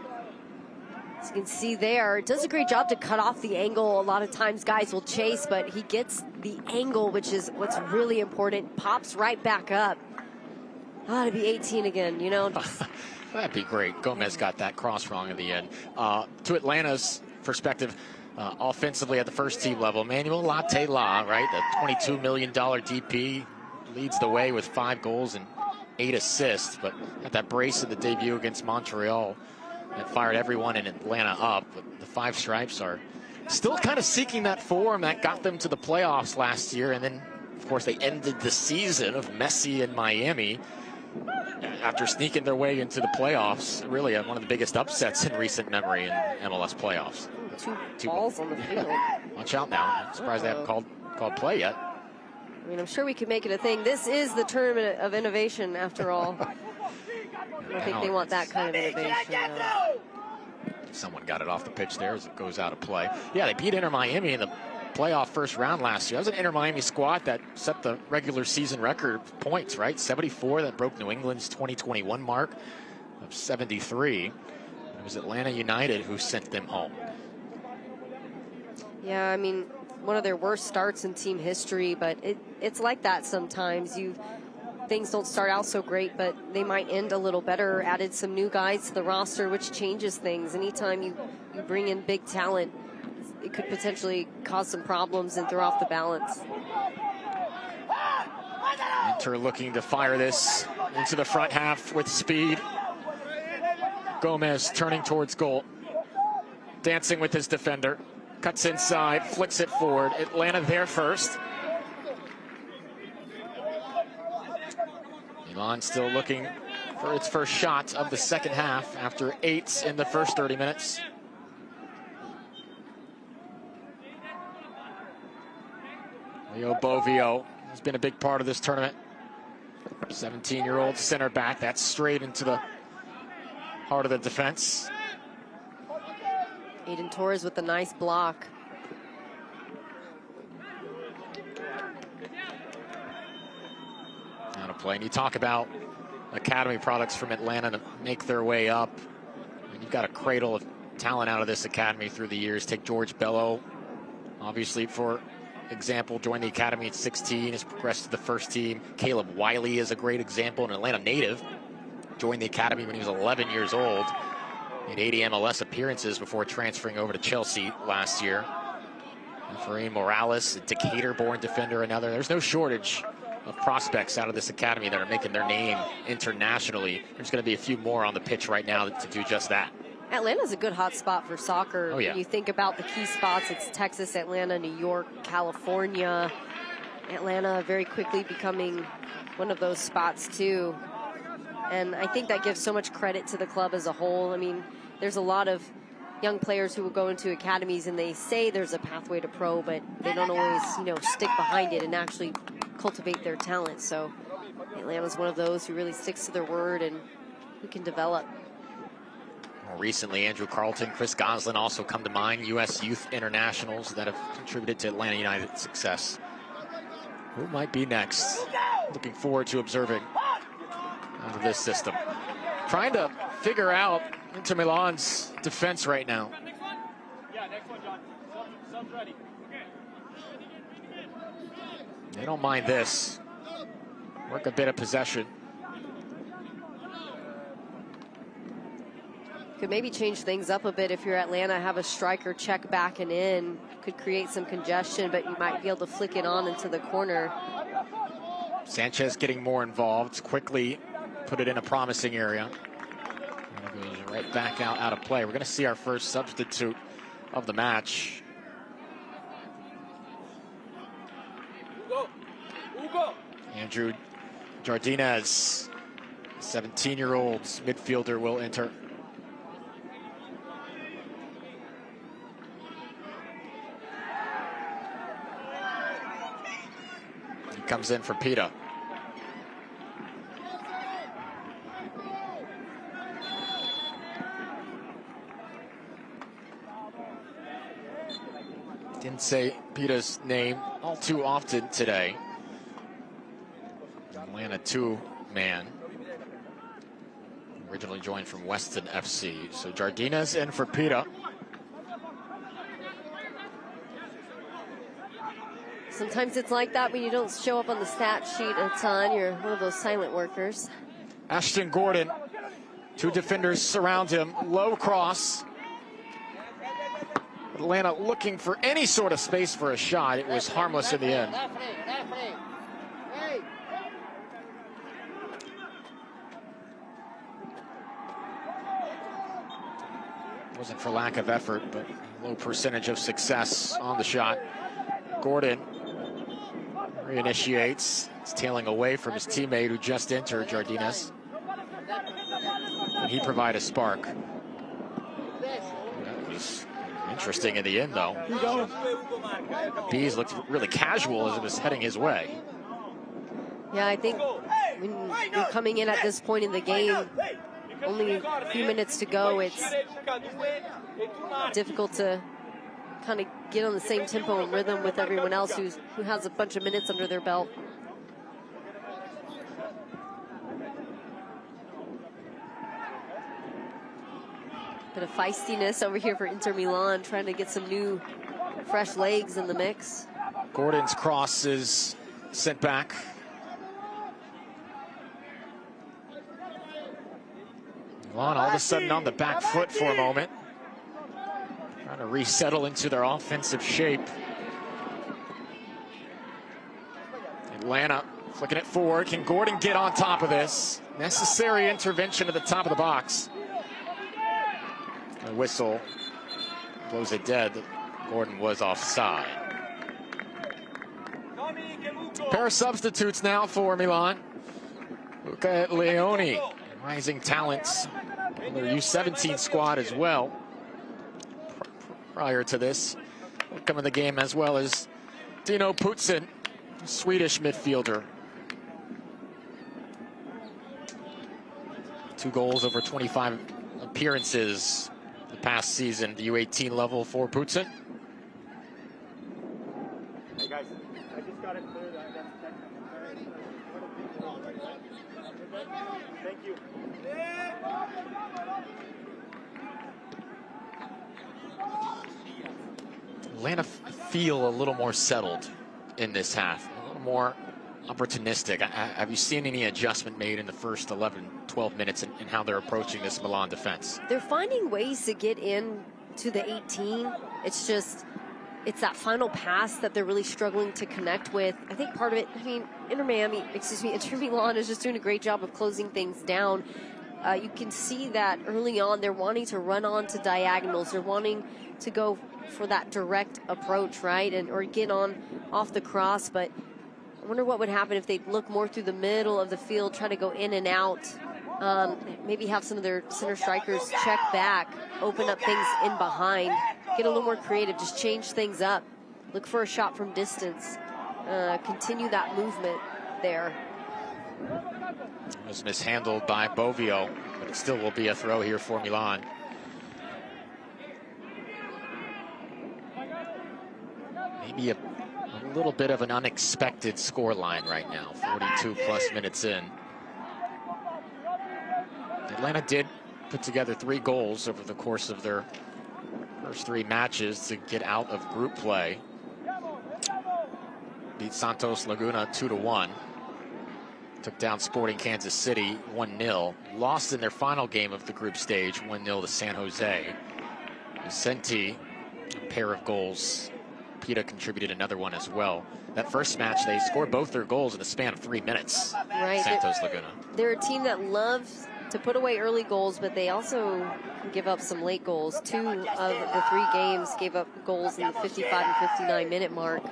As you can see there, does a great job to cut off the angle. A lot of times guys will chase, but he gets the angle, which is what's really important. Pops right back up. To be 18 again, you know. That'd be great. Gomez got that cross wrong in the end. To Atlanta's perspective, offensively at the first team level, Manuel Latela, right? The $22 million DP leads the way with 5 goals and 8 assists, but at that brace in the debut against Montreal, that fired everyone in Atlanta up. But the 5 stripes are still kind of seeking that form that got them to the playoffs last year. And then, of course, they ended the season of Messi in Miami after sneaking their way into the playoffs. Really one of the biggest upsets in recent memory in MLS playoffs. Two balls on the field. Watch out now. I'm surprised they haven't called play yet. I mean, I'm sure we could make it a thing. This is the tournament of innovation, after all. I don't think they want that kind of innovation. Someone got it off the pitch there as it goes out of play. Yeah, they beat Inter Miami in the playoff first round last year. That was an Inter Miami squad that set the regular season record of points, right? 74, that broke New England's 2021 mark of 73. It was Atlanta United who sent them home. Yeah, I mean, one of their worst starts in team history, but it's like that sometimes. Things don't start out so great, but they might end a little better. Added some new guys to the roster, which changes things. Anytime you bring in big talent, it could potentially cause some problems and throw off the balance. Inter looking to fire this into the front half with speed. Gomez turning towards goal. Dancing with his defender. Cuts inside, flicks it forward. Atlanta there first. Milan still looking for its first shot of the second half after 8 in the first 30 minutes. Leo Bovio has been a big part of this tournament. 17-year-old center back. That's straight into the heart of the defense. Aiden Torres with a nice block. play. And you talk about academy products from Atlanta to make their way up. And you've got a cradle of talent out of this academy through the years. Take George Bello, obviously, for example, joined the academy at 16, has progressed to the first team. Caleb Wiley is a great example, an Atlanta native. Joined the academy when he was 11 years old. Made 80 MLS appearances before transferring over to Chelsea last year. And Fareem Morales, a Decatur-born defender, another. There's no shortage of prospects out of this academy that are making their name internationally. There's going to be a few more on the pitch right now to do just that. Atlanta's a good hot spot for soccer. Oh, yeah. When you think about the key spots, it's Texas, Atlanta, New York, California. Atlanta very quickly becoming one of those spots too. And I think that gives so much credit to the club as a whole. I mean, there's a lot of young players who will go into academies and they say there's a pathway to pro, but they don't always, stick behind it and actually cultivate their talent. So Atlanta's one of those who really sticks to their word and who can develop. More recently, Andrew Carlton, Chris Goslin also come to mind, U.S. youth internationals that have contributed to Atlanta United's success. Who might be next? Looking forward to observing out of this system. Trying to figure out Inter Milan's defense right now. Yeah, next one, John. Sub's ready. They don't mind this. Work a bit of possession. Could maybe change things up a bit if you're Atlanta, have a striker check back and in. Could create some congestion, but you might be able to flick it on into the corner. Sanchez getting more involved, quickly put it in a promising area. And it goes right back out of play. We're going to see our first substitute of the match. Andrew Jardinez, 17-year-old midfielder, will enter. He comes in for Pita. Didn't say Pita's name all too often today. Atlanta 2-man. Originally joined from Weston FC. So Jardinez in for Pita. Sometimes it's like that when you don't show up on the stat sheet a ton. You're one of those silent workers. Ashton Gordon. Two defenders surround him. Low cross. Atlanta looking for any sort of space for a shot. It was harmless in the end. Wasn't for lack of effort, but low percentage of success on the shot. Gordon reinitiates. He's tailing away from his teammate who just entered, Jardinez. And he provide a spark. That was interesting in the end, though. Bees looked really casual as it was heading his way. Yeah, I think when you're coming in at this point in the game, only a few minutes to go, it's difficult to kind of get on the same tempo and rhythm with everyone else who has a bunch of minutes under their belt. Bit of feistiness over here for Inter Milan, trying to get some new, fresh legs in the mix. Gordon's cross is sent back. Milan all of a sudden on the back foot for a moment. Trying to resettle into their offensive shape. Atlanta flicking it forward. Can Gordon get on top of this? Necessary intervention at the top of the box. The whistle blows it dead. Gordon was offside. Pair of substitutes now for Milan. Luca Leone, rising talents on their U17 squad as well. Prior to this, will come in the game as well as Dino Putzen, Swedish midfielder. 2 goals over 25 appearances the past season, the U18 level for Putzen. Hey guys, I just got it clear that Thank you. Atlanta feel a little more settled in this half, a little more opportunistic. Have you seen any adjustment made in the first 11, 12 minutes in how they're approaching this Milan defense? They're finding ways to get in to the 18. It's just, it's that final pass that they're really struggling to connect with. I think part of it, I mean, Inter Milan is just doing a great job of closing things down. You can see that early on they're wanting to run on to diagonals. They're wanting to go for that direct approach, right? Or get on off the cross. But I wonder what would happen if they look more through the middle of the field, try to go in and out. Maybe have some of their center strikers check back, open up things in behind, get a little more creative, just change things up. Look for a shot from distance. Continue that movement there. It was mishandled by Bovio, but it still will be a throw here for Milan. Maybe a little bit of an unexpected scoreline right now, 42 plus minutes in. Atlanta did put together 3 goals over the course of their first 3 matches to get out of group play. Beat Santos Laguna 2-1. Took down Sporting Kansas City 1-0. Lost in their final game of the group stage 1-0 to San Jose. Vicente, a pair of goals. Pita contributed another one as well. That first match, they scored both their goals in the span of 3 minutes. Right. Santos Laguna. They're a team that loves to put away early goals, but they also give up some late goals. 2 of the 3 games gave up goals in the 55 and 59 minute mark.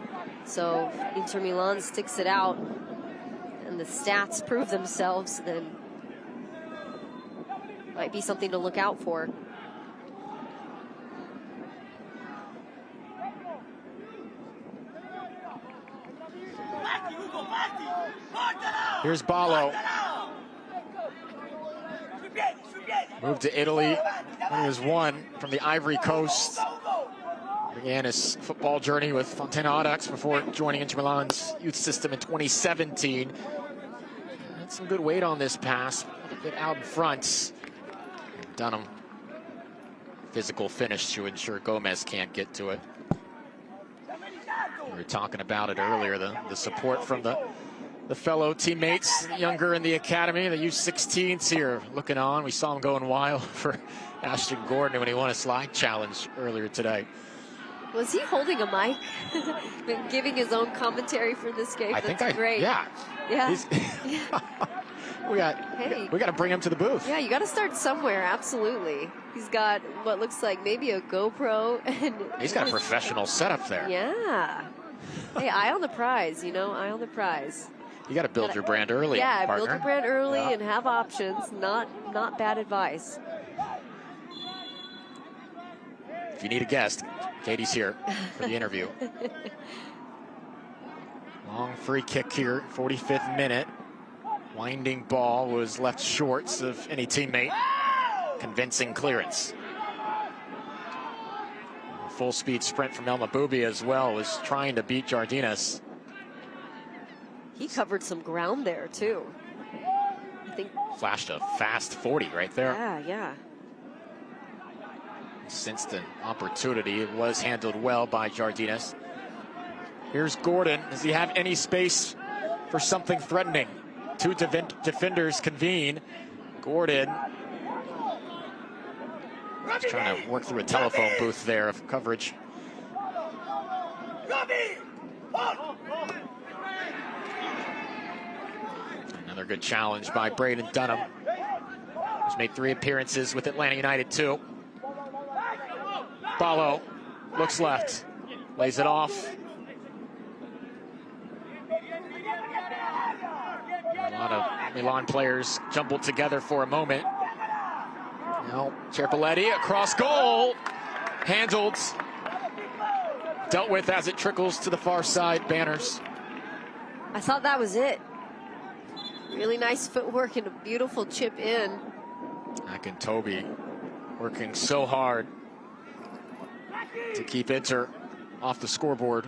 So if Inter Milan sticks it out and the stats prove themselves, then might be something to look out for. Here's Ballo. Moved to Italy when he was 1 from the Ivory Coast. Began his football journey with Fontana Audax before joining Inter Milan's youth system in 2017. Had some good weight on this pass. A bit out in front. Dunham. Physical finish to ensure Gomez can't get to it. We were talking about it earlier, the support from the fellow teammates, younger in the academy, the U16s here looking on. We saw him going wild for Ashton Gordon when he won a slide challenge earlier today. Was he holding a mic? Giving his own commentary for this game? That's great. Yeah. Yeah. we got to bring him to the booth. Yeah, you got to start somewhere, absolutely. He's got what looks like maybe a GoPro. And he's got a professional setup there. Yeah. Hey, eye on the prize, you know, eye on the prize. You got to build your brand early, yeah, partner. Build your brand early and have options. Not bad advice. If you need a guest, Katie's here for the interview. Long free kick here, 45th minute. Winding ball was left short of any teammate. Convincing clearance. Full speed sprint from El Maboubi as well, was trying to beat Jardinas. He covered some ground there too. I think flashed a fast 40 right there. Yeah. Instant opportunity. It was handled well by Jardinas. Here's Gordon. Does he have any space for something threatening? 2 defenders convene. Gordon just trying to work through a telephone booth there of coverage. Another good challenge by Braden Dunham, who's made 3 appearances with Atlanta United too. Ballo looks left, lays it off. A lot of Milan players jumbled together for a moment. Now Cerpelletti across goal, handled, dealt with as it trickles to the far side banners. I thought that was it. Really nice footwork and a beautiful chip in. Akintobi working so hard to keep Inter off the scoreboard.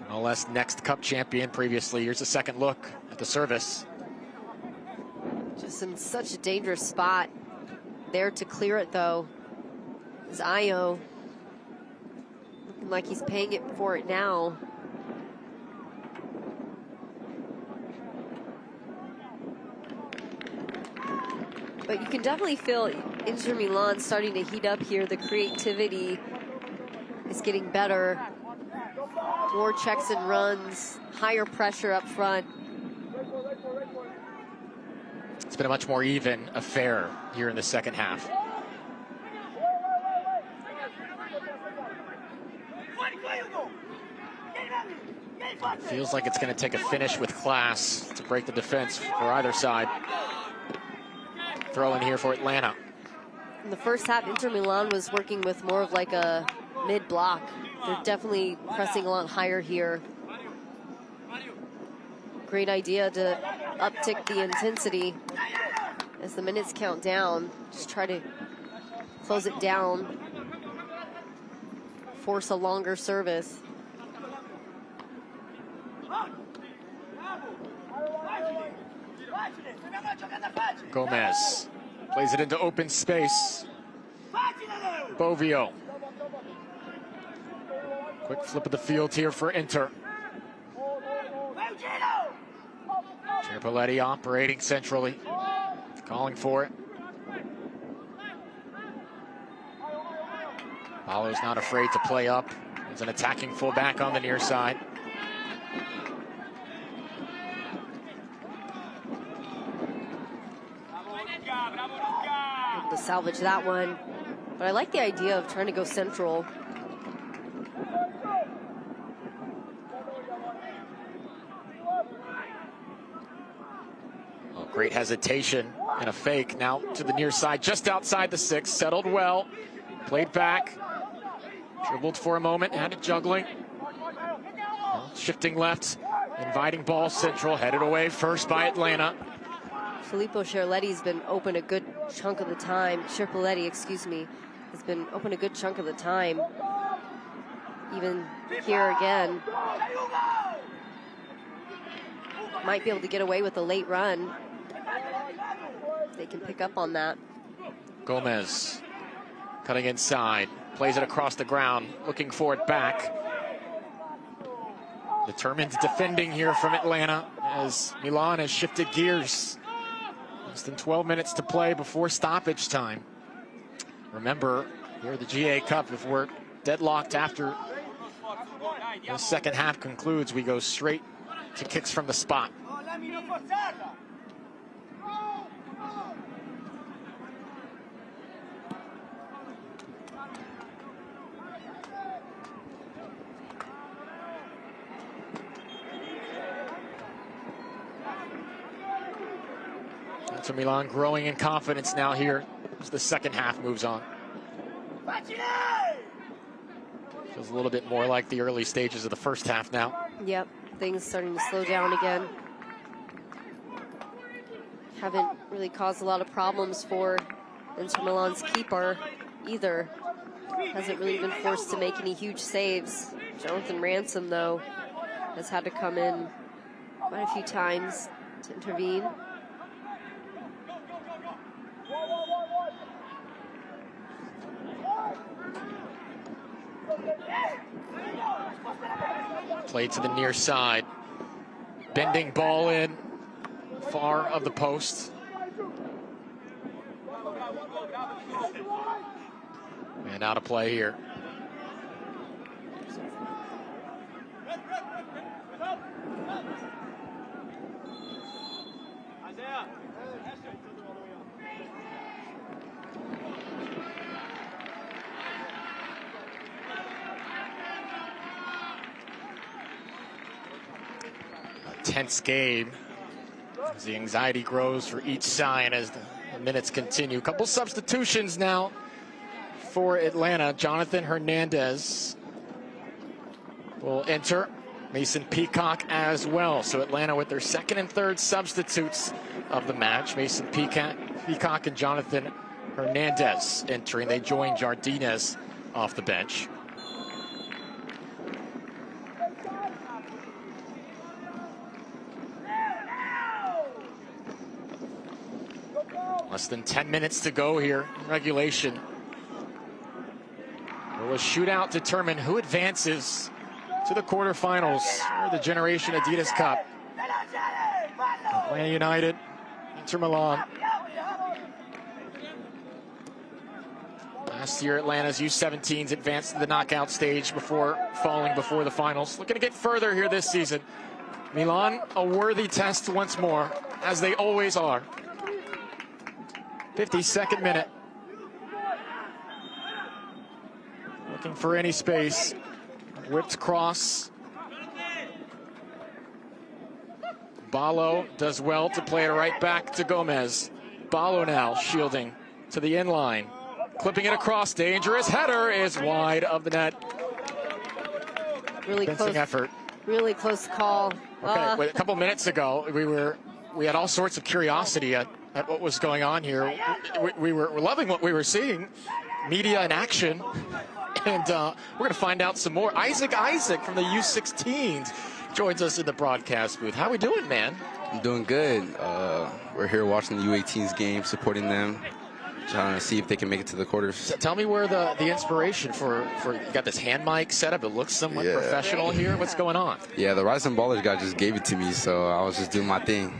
MLS next cup champion previously. Here's a second look at the service. Just in such a dangerous spot. There to clear it, though, is Io. Looking like he's paying it for it now. But you can definitely feel Inter Milan starting to heat up here. The creativity is getting better. More checks and runs, higher pressure up front. It's been a much more even affair here in the second half. Feels like it's going to take a finish with class to break the defense for either side. Throw in here for Atlanta. In the first half, Inter Milan was working with more of like a mid-block. They're definitely pressing a lot higher here. Great idea to uptick the intensity as the minutes count down. Just try to close it down. Force a longer service. Gomez plays it into open space. Bovio. Quick flip of the field here for Inter. Cipoletti operating centrally, calling for it. Paulo's not afraid to play up. He's an attacking fullback on the near side. To salvage that one, but I like the idea of trying to go central. Oh, great hesitation and a fake now to the near side, just outside the 6, settled well, played back, dribbled for a moment, had it juggling. Well, shifting left, inviting ball central, headed away first by Atlanta. Filippo Cipoletti's been open a good chunk of the time. Cipoletti, excuse me, has been open a good chunk of the time. Even here again. Might be able to get away with a late run. They can pick up on that. Gomez cutting inside, plays it across the ground, looking for it back. Determined defending here from Atlanta as Milan has shifted gears. Less than 12 minutes to play before stoppage time. Remember, here at the GA Cup, if we're deadlocked after the second half concludes, we go straight to kicks from the spot. Inter Milan growing in confidence now here as the second half moves on. Feels a little bit more like the early stages of the first half now. Yep, things starting to slow down again. Haven't really caused a lot of problems for Inter Milan's keeper either. Hasn't really been forced to make any huge saves. Jonathan Ransom, though, has had to come in quite a few times to intervene. Play to the near side. Bending ball in, far of the post. And out of play here. Tense game as the anxiety grows for each side as the minutes continue. Couple substitutions now for Atlanta. Jonathan Hernandez will enter. Mason Peacock as well. So Atlanta with their second and third substitutes of the match. Mason Peacock and Jonathan Hernandez entering. They join Jardinez off the bench. Less than 10 minutes to go here in regulation. Will a shootout determine who advances to the quarterfinals for the Generation Adidas Cup? Atlanta United, Inter Milan. Last year, Atlanta's U17s advanced to the knockout stage before falling before the finals. Looking to get further here this season. Milan, a worthy test once more, as they always are. 52nd minute. Looking for any space. Whipped cross. Ballo does well to play it right back to Gomez. Ballo now shielding to the end line. Clipping it across. Dangerous header is wide of the net. Really close effort. Really close call. Okay, wait, a couple minutes ago, we had all sorts of curiosity at what was going on here. We were loving what we were seeing. Media in action. And we're going to find out some more. Isaac from the U16s joins us in the broadcast booth. How we doing, man? I'm doing good. We're here watching the U18s game, supporting them, trying to see if they can make it to the quarters. Tell me where the inspiration for you got this hand mic set up. It looks somewhat professional here. What's going on? Yeah, the Rising Ballers guy just gave it to me, so I was just doing my thing.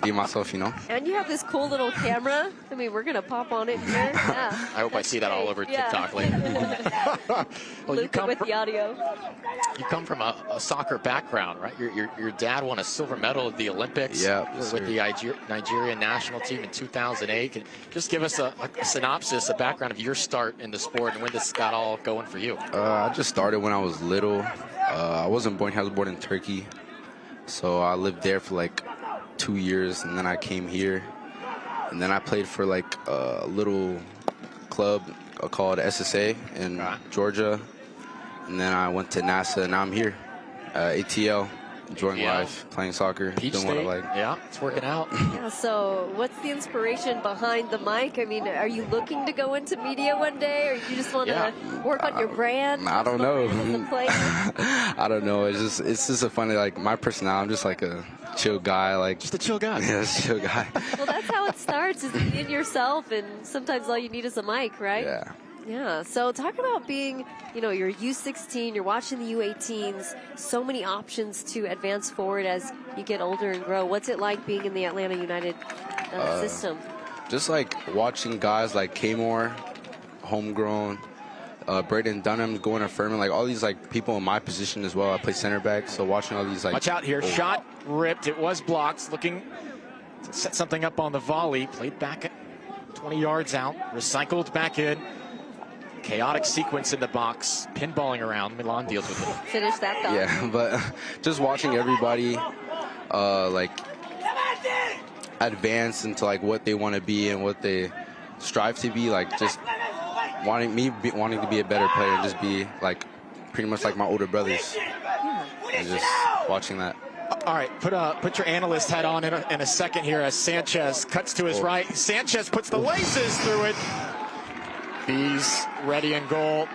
Be myself, you know. And you have this cool little camera. I mean, we're going to pop on it here. Yeah. I hope I see that all over TikTok later. Well, you come with the audio. You come from a soccer background, right? Your dad won a silver medal at the Olympics with the Nigerian national team in 2008. Can you just give us a synopsis, a background of your start in the sport and when this got all going for you? I just started when I was little. I wasn't born here. I was born in Turkey. So I lived there for like 2 years, and then I came here, and then I played for like a little club called SSA in Georgia, and then I went to NASA, and now I'm here, ATL, enjoying life, playing soccer, doing what I like. Yeah, it's working out. Yeah, so what's the inspiration behind the mic? I mean, are you looking to go into media one day, or you just want to work on your brand? I don't know. I don't know. It's just a funny, like, my personality. I'm just like a chill guy, like just a chill guy. Yeah, just a chill guy. Well, that's how it starts, is in yourself, and sometimes all you need is a mic, right? Yeah. Yeah, so talk about being, you're U16, you're watching the U18s, so many options to advance forward as you get older and grow. What's it like being in the Atlanta United system? Just like watching guys like K-Moore, homegrown, Bradenton going to Furman, like all these like people in my position as well. I play center back, so watching all these like. Watch out here, shot ripped. It was blocked. Looking to set something up on the volley. Played back at 20 yards out. Recycled back in. Chaotic sequence in the box. Pinballing around. Milan deals with it. Finish that thought. Yeah, but just watching everybody like advance into like what they want to be and what they strive to be, like just wanting to be a better player and just be like pretty much like my older brothers, and just watching that. All right, put your analyst hat on in a second here as Sanchez cuts to his right. Sanchez puts the laces through it. He's ready in goal.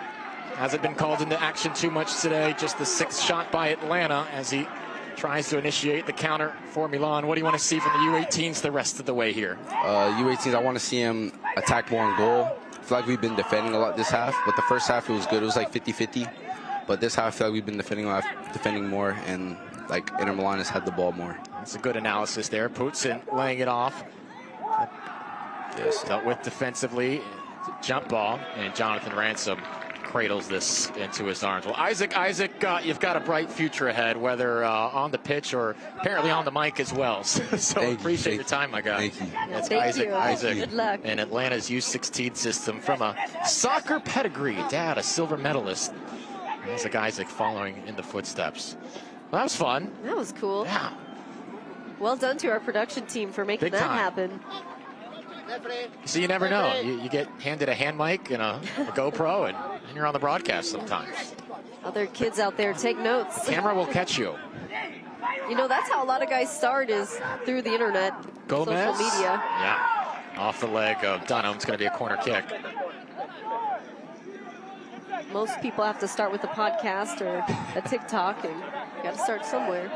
Hasn't been called into action too much today. Just the sixth shot by Atlanta as he tries to initiate the counter for Milan. What do you want to see from the U18s the rest of the way here? U18s, I want to see him attack more on goal. I feel like we've been defending a lot this half, but the first half it was good. It was like 50-50. But this half I feel like we've been defending more, and like Inter Milan has had the ball more. That's a good analysis there. Poutson laying it off. Yes, dealt with defensively. Jump ball, and Jonathan Ransom cradles this into his arms. Well, Isaac, you've got a bright future ahead, whether on the pitch or apparently on the mic as well. So appreciate your time, my guy. Thank you. That's Thank Isaac. Good luck. And Atlanta's U16 system from a soccer pedigree. Dad, a silver medalist. Isaac following in the footsteps. Well, that was fun. That was cool. Yeah. Well done to our production team for making that happen. So you never know. You get handed a hand mic and a GoPro, and you're on the broadcast sometimes. Other kids out there, take notes. The camera will catch you. That's how a lot of guys start, is through the internet, Gomez. social media. Yeah. Off the leg of Dunham. It's going to be a corner kick. Most people have to start with a podcast or a TikTok, and you got to start somewhere.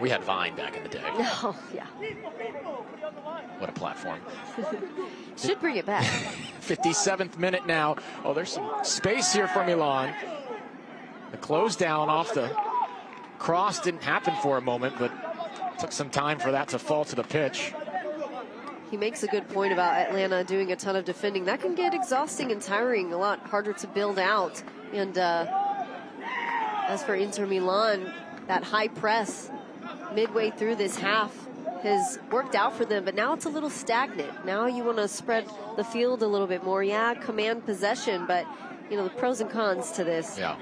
We had Vine back in the day. Oh, yeah. What a platform. Should bring it back. 57th minute now. Oh, there's some space here for Milan. The close down off the cross didn't happen for a moment, but took some time for that to fall to the pitch. He makes a good point about Atlanta doing a ton of defending. That can get exhausting and tiring, a lot harder to build out. And as for Inter Milan, that high press midway through this half has worked out for them, but now it's a little stagnant. Now you want to spread the field a little bit more. Yeah, command possession, but you know, the pros and cons to this. Yeah.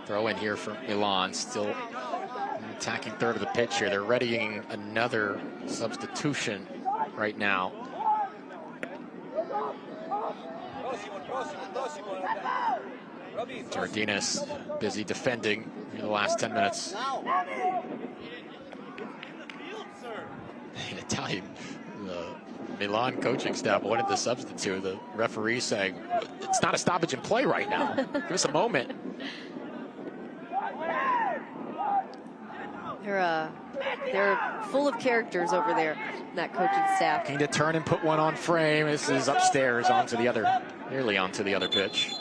Throw in here for Milan, still attacking third of the pitch here. They're readying another substitution right now. Jardinas busy defending in the last 10 minutes. In Italian, the Milan coaching staff wanted the substitute. The referee saying, it's not a stoppage in play right now. Give us a moment. They're full of characters over there, that coaching staff. Looking to turn and put one on frame. This is upstairs onto the other, nearly onto the other pitch.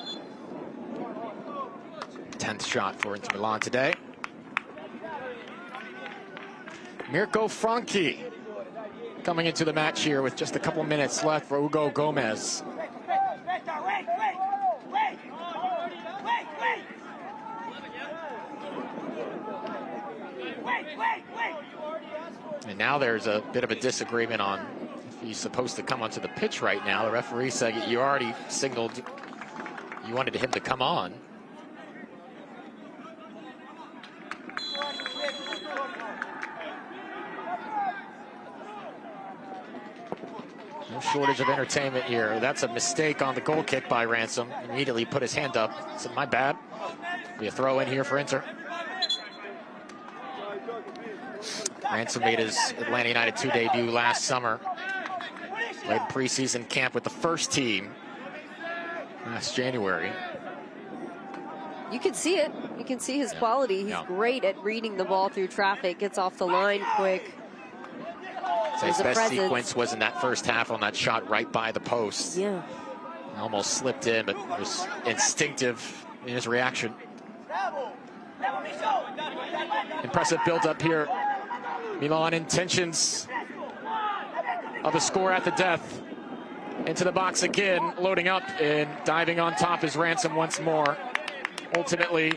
10th shot for Inter Milan today. Mirko Franchi coming into the match here with just a couple minutes left for Hugo Gomez. And now there's a bit of a disagreement on if he's supposed to come onto the pitch right now. The referee said you already signaled you wanted him to come on. No shortage of entertainment here. That's a mistake on the goal kick by Ransom. Immediately put his hand up. Said, my bad. Be a throw in here for Inter. Ransom made his Atlanta United 2 debut last summer. Played preseason camp with the first team last January. You can see it. You can see his quality. He's great at reading the ball through traffic. Gets off the line quick. So his best sequence was in that first half on that shot right by the post. Yeah. Almost slipped in, but was instinctive in his reaction. Impressive build up here. Milan intentions of a score at the death. Into the box again, loading up and diving on top is Ransom once more. Ultimately,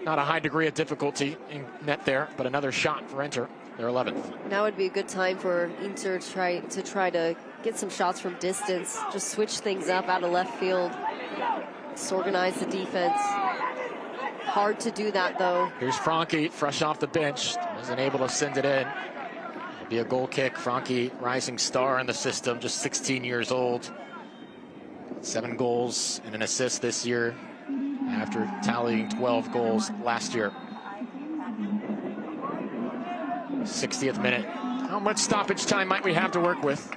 not a high degree of difficulty in net there, but another shot for Inter, their 11th. Now would be a good time for Inter to try to get some shots from distance. Just switch things up out of left field. Disorganize the defense. Hard to do that, though. Here's Franchi, fresh off the bench. Wasn't able to send it in. It'll be a goal kick. Franchi, rising star in the system, just 16 years old. 7 goals and an assist this year after tallying 12 goals last year. 60th minute. How much stoppage time might we have to work with?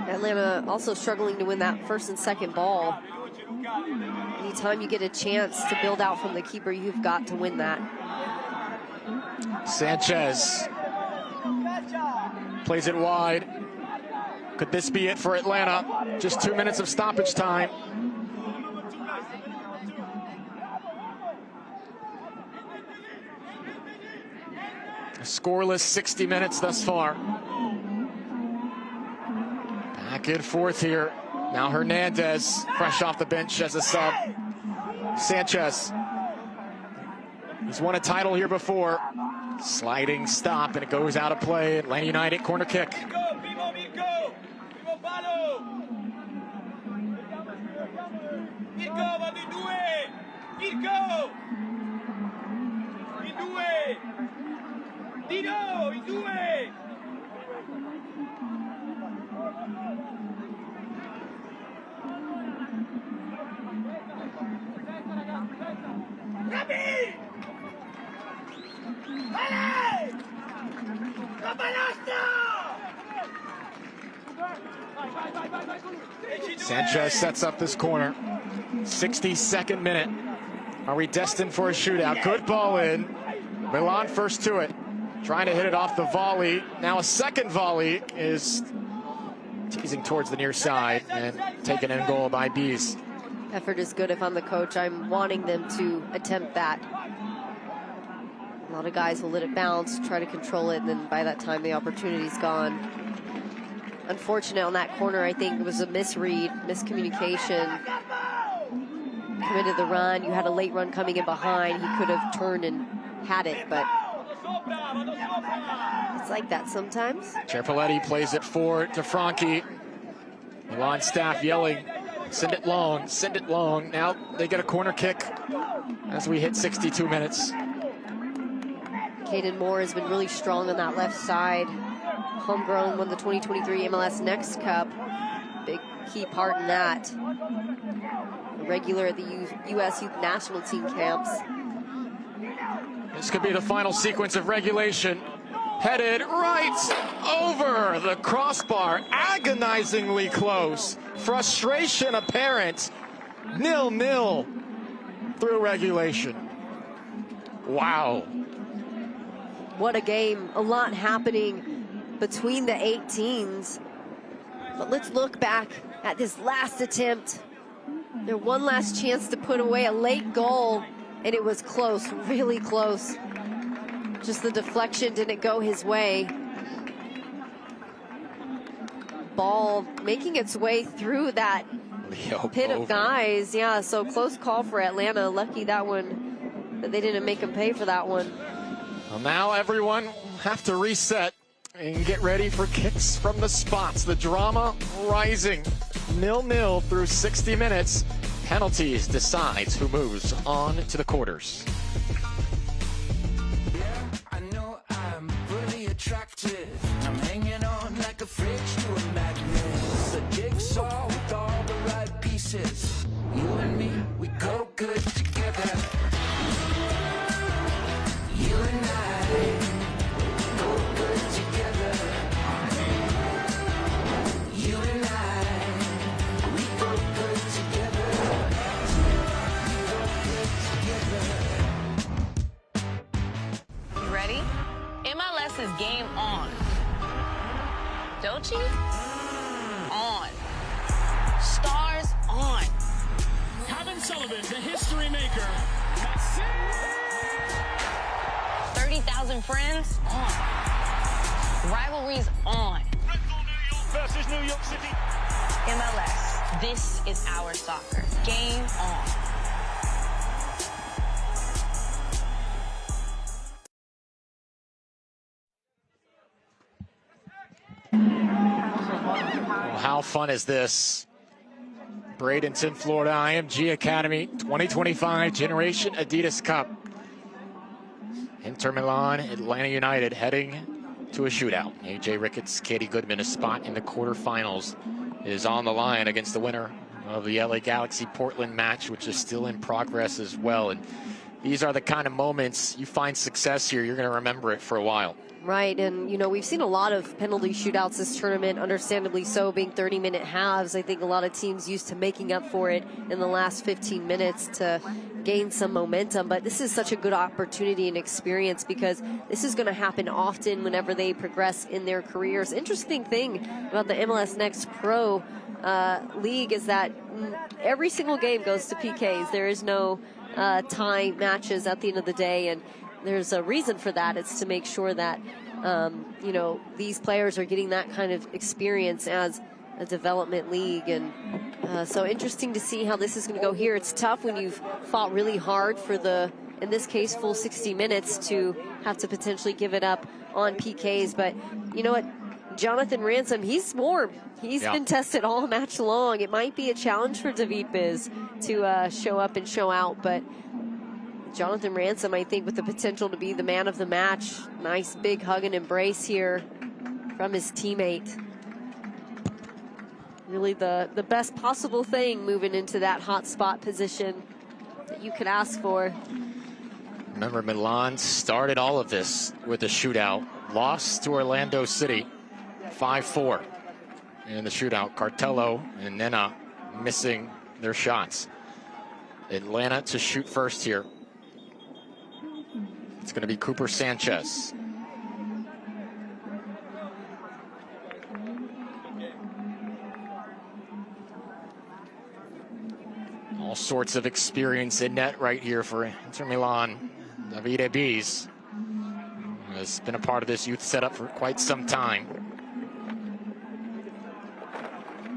Atlanta also struggling to win that first and second ball. Anytime you get a chance to build out from the keeper, you've got to win that. Sanchez plays it wide. Could this be it for Atlanta? Just 2 minutes of stoppage time. A scoreless 60 minutes thus far. Back and forth here. Now Hernandez, fresh off the bench as a sub. Sanchez. He's won a title here before. Sliding stop, and it goes out of play. Atlanta United corner kick. Sanchez sets up this corner. 62nd minute. Are we destined for a shootout? Good ball in. Milan first to it. Trying to hit it off the volley. Now a second volley is teasing towards the near side and taken in goal by Bees. Effort is good. If I'm the coach, I'm wanting them to attempt that. A lot of guys will let it bounce, try to control it, and then by that time the opportunity's gone. Unfortunate on that corner, I think it was a misread, miscommunication. Committed the run. You had a late run coming in behind. He could have turned and had it, but it's like that sometimes. Cherpoletti plays it forward to Franchi. Milan staff yelling, send it long, send it long. Now they get a corner kick as we hit 62 minutes. Caden Moore has been really strong on that left side. Homegrown, won the 2023 MLS Next Cup. Big key part in that. Regular at the U.S. Youth National Team camps. This could be the final sequence of regulation. Headed right over the crossbar, agonizingly close. Frustration apparent. 0-0 through regulation. Wow. What a game. A lot happening between the 18s. But let's look back at this last attempt. Their one last chance to put away a late goal, and it was close, really close. Just the deflection didn't go his way. Ball making its way through that pit of guys. Yeah, so close call for Atlanta. Lucky that one, that they didn't make them pay for that one. Well, now everyone have to reset and get ready for kicks from the spots. The drama rising. 0-0 through 60 minutes. Penalties decides who moves on to the quarters. I know I'm really attractive. I'm hanging on like a fridge to a magnet. The jigsaw with all the right pieces. You and me, we go good together. You and I go good together. You and I, we go good together. You ready? MLS is game on. Don't you? On. Stars on. Kevin Sullivan, the history maker. 30,000 friends on. Rivalries on. Versus New York City. MLS, this is our soccer. Game on. Well, how fun is this? Bradenton, Florida, IMG Academy, 2025 Generation Adidas Cup. Inter Milan, Atlanta United heading to a shootout. AJ Ricketts, Katie Goodman, a spot in the quarterfinals is on the line against the winner of the LA Galaxy Portland match, which is still in progress as well. And these are the kind of moments you find success here, you're going to remember it for a while. Right, and you know, we've seen a lot of penalty shootouts this tournament, understandably so, being 30-minute halves. I think a lot of teams used to making up for it in the last 15 minutes to gain some momentum, but this is such a good opportunity and experience because this is going to happen often whenever they progress in their careers. Interesting thing about the MLS Next Pro League is that every single game goes to PKs. There is no tie matches at the end of the day, and there's a reason for that. It's to make sure that, you know, these players are getting that kind of experience as a development league. And so interesting to see how this is going to go here. It's tough when you've fought really hard for the, in this case, full 60 minutes to have to potentially give it up on PKs. But you know what? Jonathan Ransom, he's warm. He's been tested all match long. It might be a challenge for David Biz to show up and show out, but Jonathan Ransom, I think, with the potential to be the man of the match. Nice big hug and embrace here from his teammate. Really the best possible thing moving into that hot spot position that you could ask for. Remember, Milan started all of this with a shootout. Lost to Orlando City 5-4 in the shootout. Cartello and Nena missing their shots. Atlanta to shoot first here. It's going to be Cooper Sanchez. All sorts of experience in net right here for Inter Milan. Davide Bees has been a part of this youth setup for quite some time.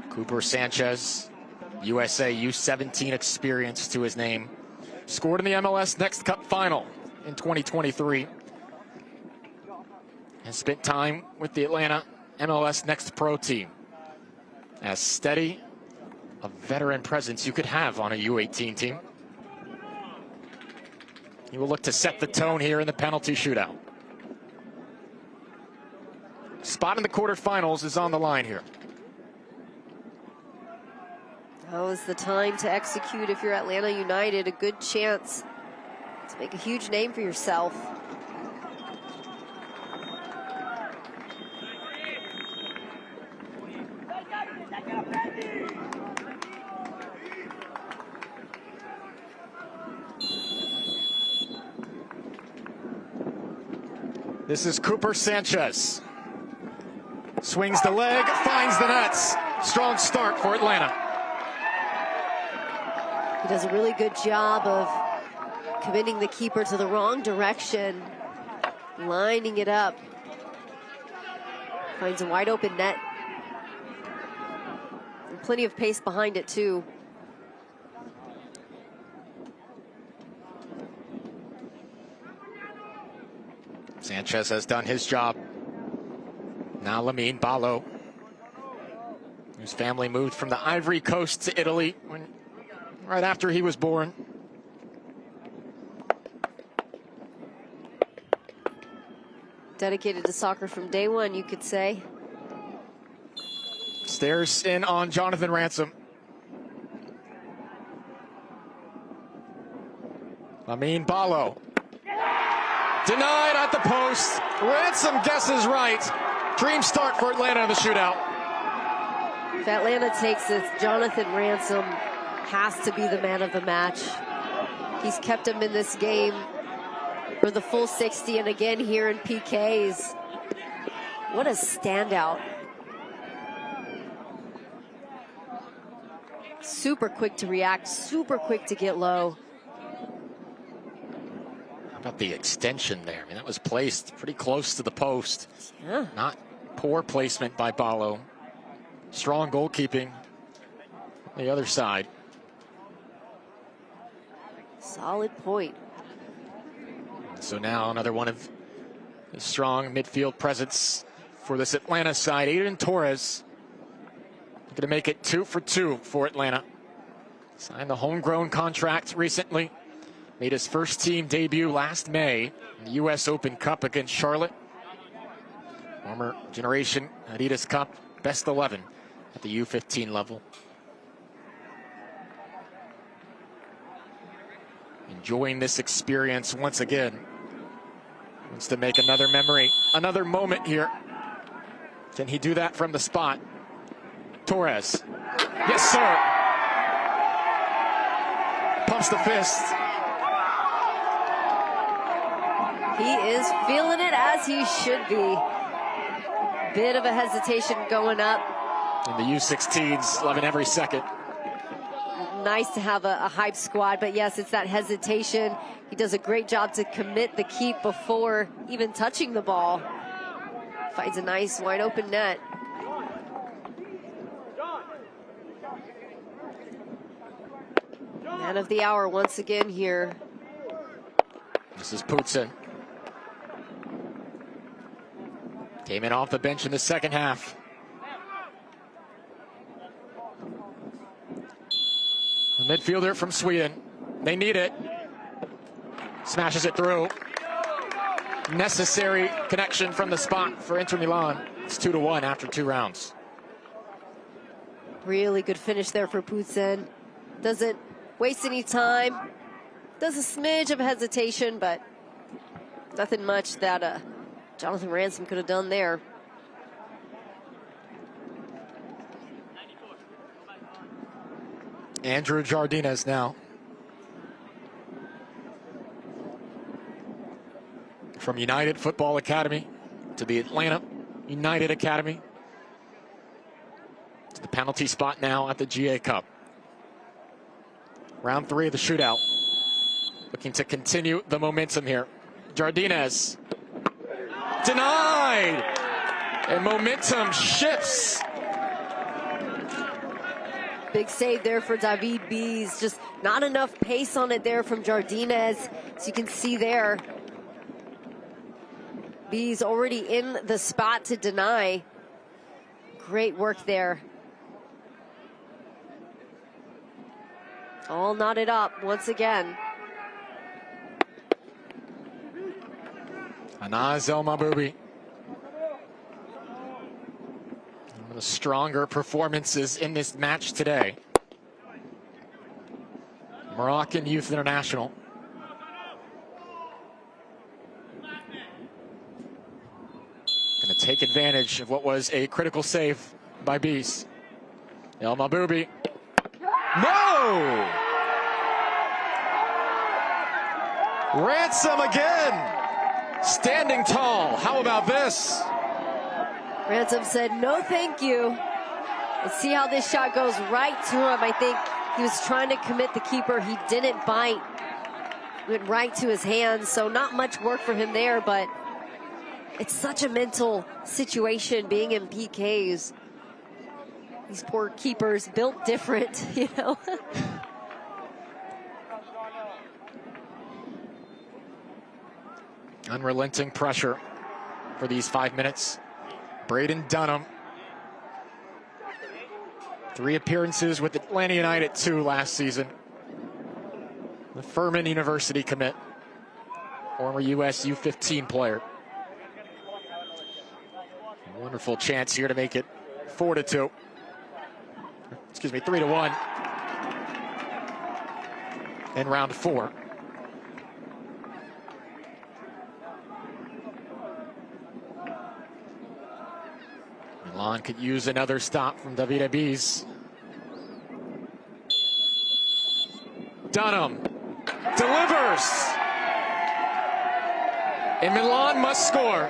Cooper Sanchez, USA U17 experience to his name. Scored in the MLS Next Cup final in 2023. Has spent time with the Atlanta MLS Next Pro team. As steady a veteran presence you could have on a U18 team. He will look to set the tone here in the penalty shootout. Spot in the quarterfinals is on the line here. Now is the time to execute if you're Atlanta United. A good chance to make a huge name for yourself. This is Cooper Sanchez. Swings the leg, finds the nets. Strong start for Atlanta. He does a really good job of committing the keeper to the wrong direction, lining it up. Finds a wide open net. And plenty of pace behind it too. Sanchez has done his job. Now Lamine Ballo, whose family moved from the Ivory Coast to Italy right after he was born. Dedicated to soccer from day one, you could say. Stares in on Jonathan Ransom. Lamine Ballo. Denied at the post. Ransom guesses right. Dream start for Atlanta in the shootout. If Atlanta takes this, Jonathan Ransom has to be the man of the match. He's kept him in this game for the full 60, and again here in PKs. What a standout. Super quick to react, super quick to get low. How about the extension there? I mean, that was placed pretty close to the post. Yeah. Not poor placement by Ballo. Strong goalkeeping on the other side. Solid point. So now another one of the strong midfield presence for this Atlanta side. Aiden Torres going to make it 2 for 2 for Atlanta. Signed the homegrown contract recently. Made his first team debut last May in the U.S. Open Cup against Charlotte. Former Generation Adidas Cup best 11 at the U15 level. Enjoying this experience once again. Wants to make another memory, another moment here. Can he do that from the spot? Torres. Yes, sir. Pumps the fist. He is feeling it as he should be. Bit of a hesitation going up. In the U16s, loving every second. Nice to have a hype squad, but yes, it's that hesitation. He does a great job to commit the keep before even touching the ball. Finds a nice wide open net. Man of the hour once again here. This is Pootsen. Came in off the bench in the second half. The midfielder from Sweden. They need it. Smashes it through. Necessary connection from the spot for Inter Milan. It's 2-1 after 2 rounds. Really good finish there for Pootsen. Doesn't waste any time. Does a smidge of hesitation, but nothing much that Jonathan Ransom could have done there. Andrew Jardinez now. From United Football Academy to the Atlanta United Academy. To the penalty spot now at the GA Cup. Round 3 of the shootout. Looking to continue the momentum here. Jardinez. Denied! And momentum shifts. Big save there for David Bees. Just not enough pace on it there from Jardinez. As you can see there. Bees already in the spot to deny. Great work there. All knotted up once again. Anaz El Maboubi. One of the stronger performances in this match today. Moroccan Youth International. Going to take advantage of what was a critical save by Bees. El Maboubi. No! Ransom again. Standing tall. How about this? Ransom said, no, thank you. Let's see how this shot goes right to him. I think he was trying to commit the keeper. He didn't bite. Went right to his hands. So not much work for him there, but it's such a mental situation being in PKs. These poor keepers built different, you know. Unrelenting pressure for these 5 minutes. Braden Dunham. 3 appearances with Atlanta United, 2 last season. The Furman University commit. Former US U18 player. Wonderful chance here to make it 4-2. Excuse me, 3-1. In round 4. Milan could use another stop from David Bees. Dunham delivers. And Milan must score.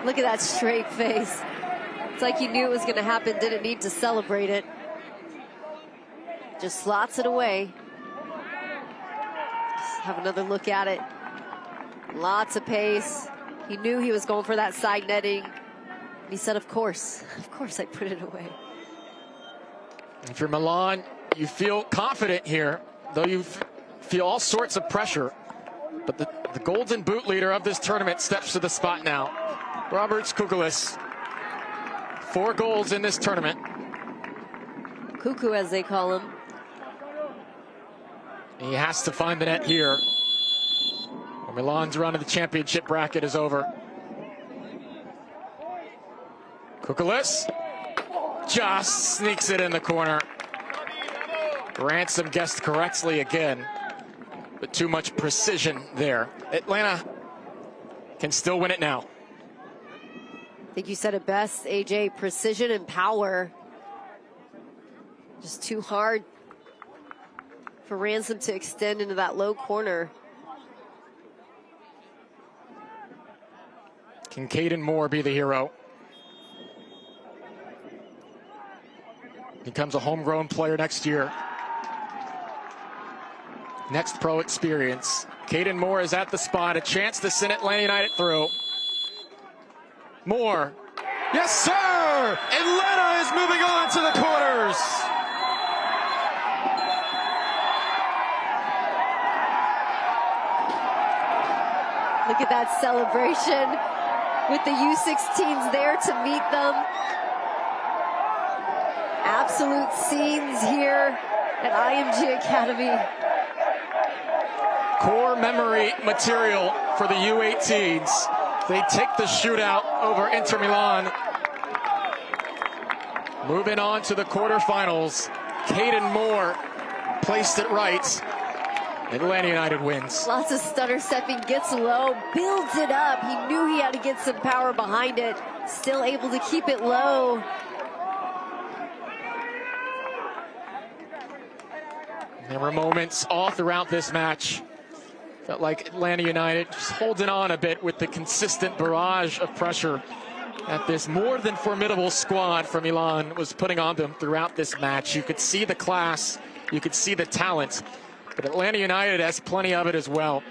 Look at that straight face. It's like he knew it was going to happen, didn't need to celebrate it. Just slots it away. Just have another look at it. Lots of pace. He knew he was going for that side netting. And he said, of course I put it away. If you're Milan, you feel confident here, though you feel all sorts of pressure. But the golden boot leader of this tournament steps to the spot now. Roberts Kukulis. 4 goals in this tournament. Cuckoo, as they call him. He has to find the net here. Well, Milan's run of the championship bracket is over. Kukulis just sneaks it in the corner. Ransom guessed correctly again, but too much precision there. Atlanta can still win it now. I think you said it best, AJ. Precision and power. Just too hard for Ransom to extend into that low corner. Can Caden Moore be the hero? Becomes a homegrown player next year. Next pro experience. Caden Moore is at the spot. A chance to send Atlanta United through. Moore. Yes, sir! Atlanta is moving on to the quarters. Look at that celebration with the U16s there to meet them. Absolute scenes here at IMG Academy. Core memory material for the U18s. They take the shootout over Inter Milan. Moving on to the quarterfinals. Caden Moore placed it right. Atlanta United wins. Lots of stutter stepping, gets low, builds it up. He knew he had to get some power behind it. Still able to keep it low. There were moments all throughout this match. Felt like Atlanta United just holding on a bit with the consistent barrage of pressure that this more than formidable squad from Milan was putting on them throughout this match. You could see the class, you could see the talent, but Atlanta United has plenty of it as well.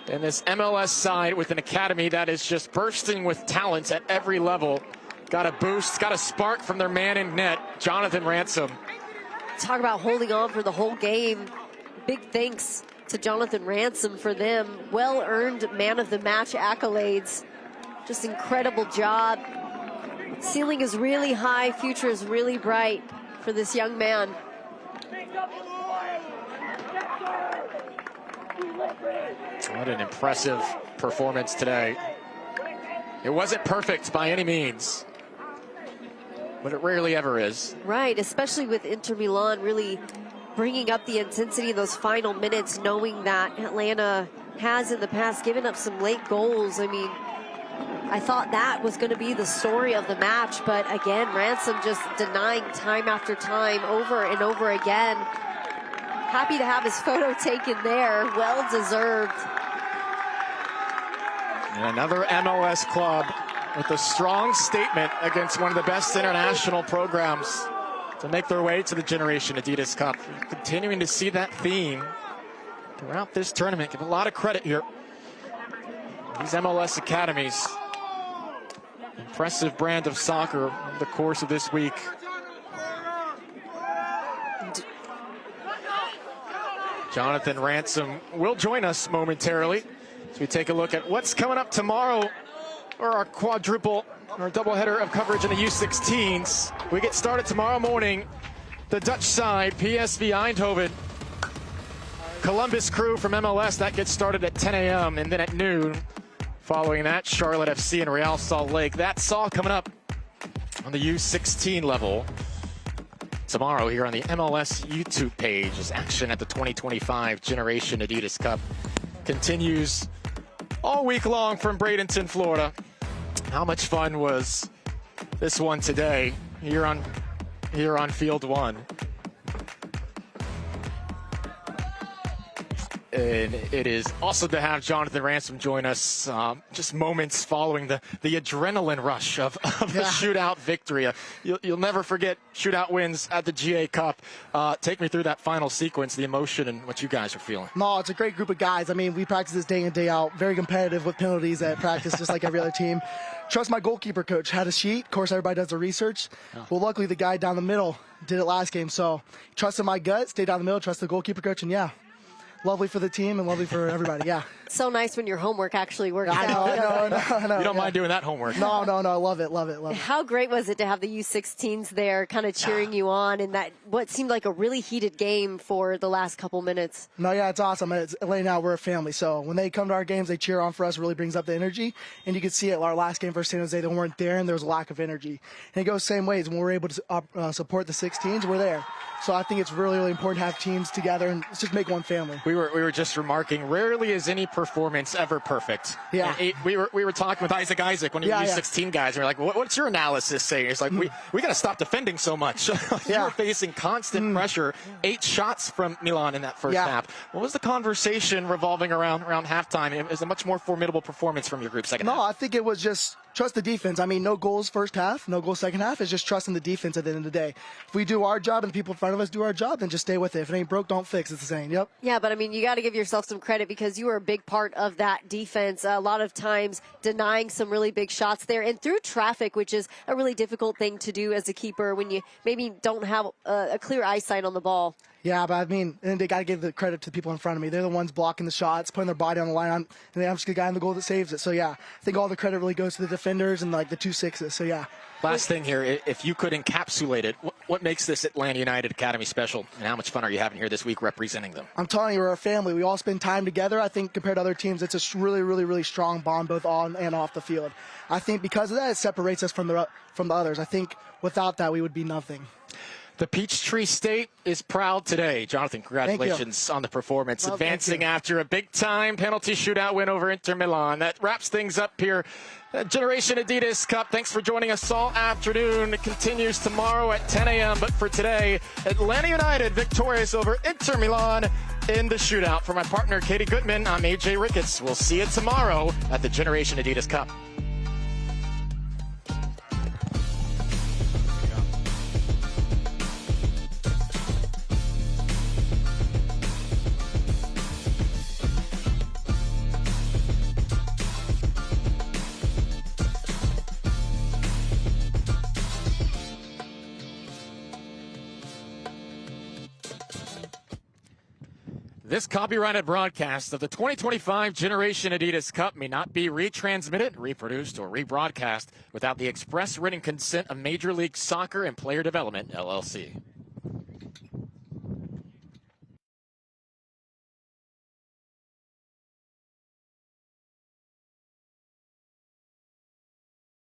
And this MLS side with an academy that is just bursting with talent at every level. Got a boost, got a spark from their man in net, Jonathan Ransom. Talk about holding on for the whole game. Big thanks to Jonathan Ransom for them. Well-earned man of the match accolades. Just incredible job. Ceiling is really high, future is really bright for this young man. What an impressive performance today. It wasn't perfect by any means, but it rarely ever is. Right, especially with Inter Milan really bringing up the intensity in those final minutes, knowing that Atlanta has in the past given up some late goals. I mean, I thought that was going to be the story of the match, but again, Ransom just denying time after time, over and over again. Happy to have his photo taken there, well deserved. And another MLS club with a strong statement against one of the best international programs to make their way to the Generation Adidas Cup. Continuing to see that theme throughout this tournament. Give a lot of credit here. These MLS academies. Impressive brand of soccer over the course of this week. Jonathan Ransom will join us momentarily as we take a look at what's coming up tomorrow, or our quadruple or doubleheader of coverage in the U16s. We get started tomorrow morning. The Dutch side, PSV Eindhoven. Columbus Crew from MLS, that gets started at 10 a.m. and then at noon. Following that, Charlotte FC and Real Salt Lake. That's all coming up on the U16 level. Tomorrow here on the MLS YouTube page as action at the 2025 Generation Adidas Cup continues all week long from Bradenton, Florida. How much fun was this one today here on Field 1? And it is awesome to have Jonathan Ransom join us. Just moments following the adrenaline rush of a shootout victory. You'll never forget shootout wins at the GA Cup. Take me through that final sequence, the emotion, and what you guys are feeling. No, it's a great group of guys. I mean, we practice this day in, day out. Very competitive with penalties at practice, just like every other team. Trust my goalkeeper coach. Had a sheet. Of course, everybody does the research. Oh. Well, luckily, the guy down the middle did it last game. So trusted my gut, stayed down the middle, trust the goalkeeper coach, and yeah. Lovely for the team and lovely for everybody, yeah. So nice when your homework actually works out. I know. You don't mind doing that homework. No, I love it. How great was it to have the U16s there kind of cheering you on in that what seemed like a really heated game for the last couple minutes? No, yeah, it's awesome. It's Atlanta now, we're a family. So when they come to our games, they cheer on for us, really brings up the energy. And you can see it, our last game versus San Jose, they weren't there and there was a lack of energy. And it goes the same ways. When we're able to support the 16s, we're there. So I think it's really, really important to have teams together and just make one family. We were just remarking, rarely is any performance ever perfect. Yeah. We were talking with Isaac, one of your U16 guys, and we're like, what's your analysis saying? It's like, we got to stop defending so much. You were facing constant pressure. 8 shots from Milan in that first half. What was the conversation revolving around halftime? It was a much more formidable performance from your group second half. No, I think it was just trust the defense. I mean, no goals first half, no goals second half. It's just trusting the defense at the end of the day. If we do our job and the people in front of us do our job, then just stay with it. If it ain't broke, don't fix. It's the saying. Yep. Yeah, but I mean, you got to give yourself some credit because you were a big part of that defense. A lot of times denying some really big shots there and through traffic, which is a really difficult thing to do as a keeper when you maybe don't have a clear eyesight on the ball. Yeah, but I mean, and they got to give the credit to the people in front of me. They're the ones blocking the shots, putting their body on the line, and I'm just the guy in the goal that saves it. So, yeah, I think all the credit really goes to the defenders and, like, the 2 6s. So, yeah. Last thing here, if you could encapsulate it, what makes this Atlanta United Academy special, and how much fun are you having here this week representing them? I'm telling you, we're a family. We all spend time together. I think compared to other teams, it's a really, really, really strong bond both on and off the field. I think because of that, it separates us from the others. I think without that, we would be nothing. The Peachtree State is proud today. Jonathan, congratulations on the performance. Well, advancing after a big-time penalty shootout win over Inter Milan. That wraps things up here. Generation Adidas Cup, thanks for joining us all afternoon. It continues tomorrow at 10 a.m. But for today, Atlanta United victorious over Inter Milan in the shootout. For my partner, Katie Goodman, I'm AJ Ricketts. We'll see you tomorrow at the Generation Adidas Cup. This copyrighted broadcast of the 2025 Generation Adidas Cup may not be retransmitted, reproduced, or rebroadcast without the express written consent of Major League Soccer and Player Development, LLC.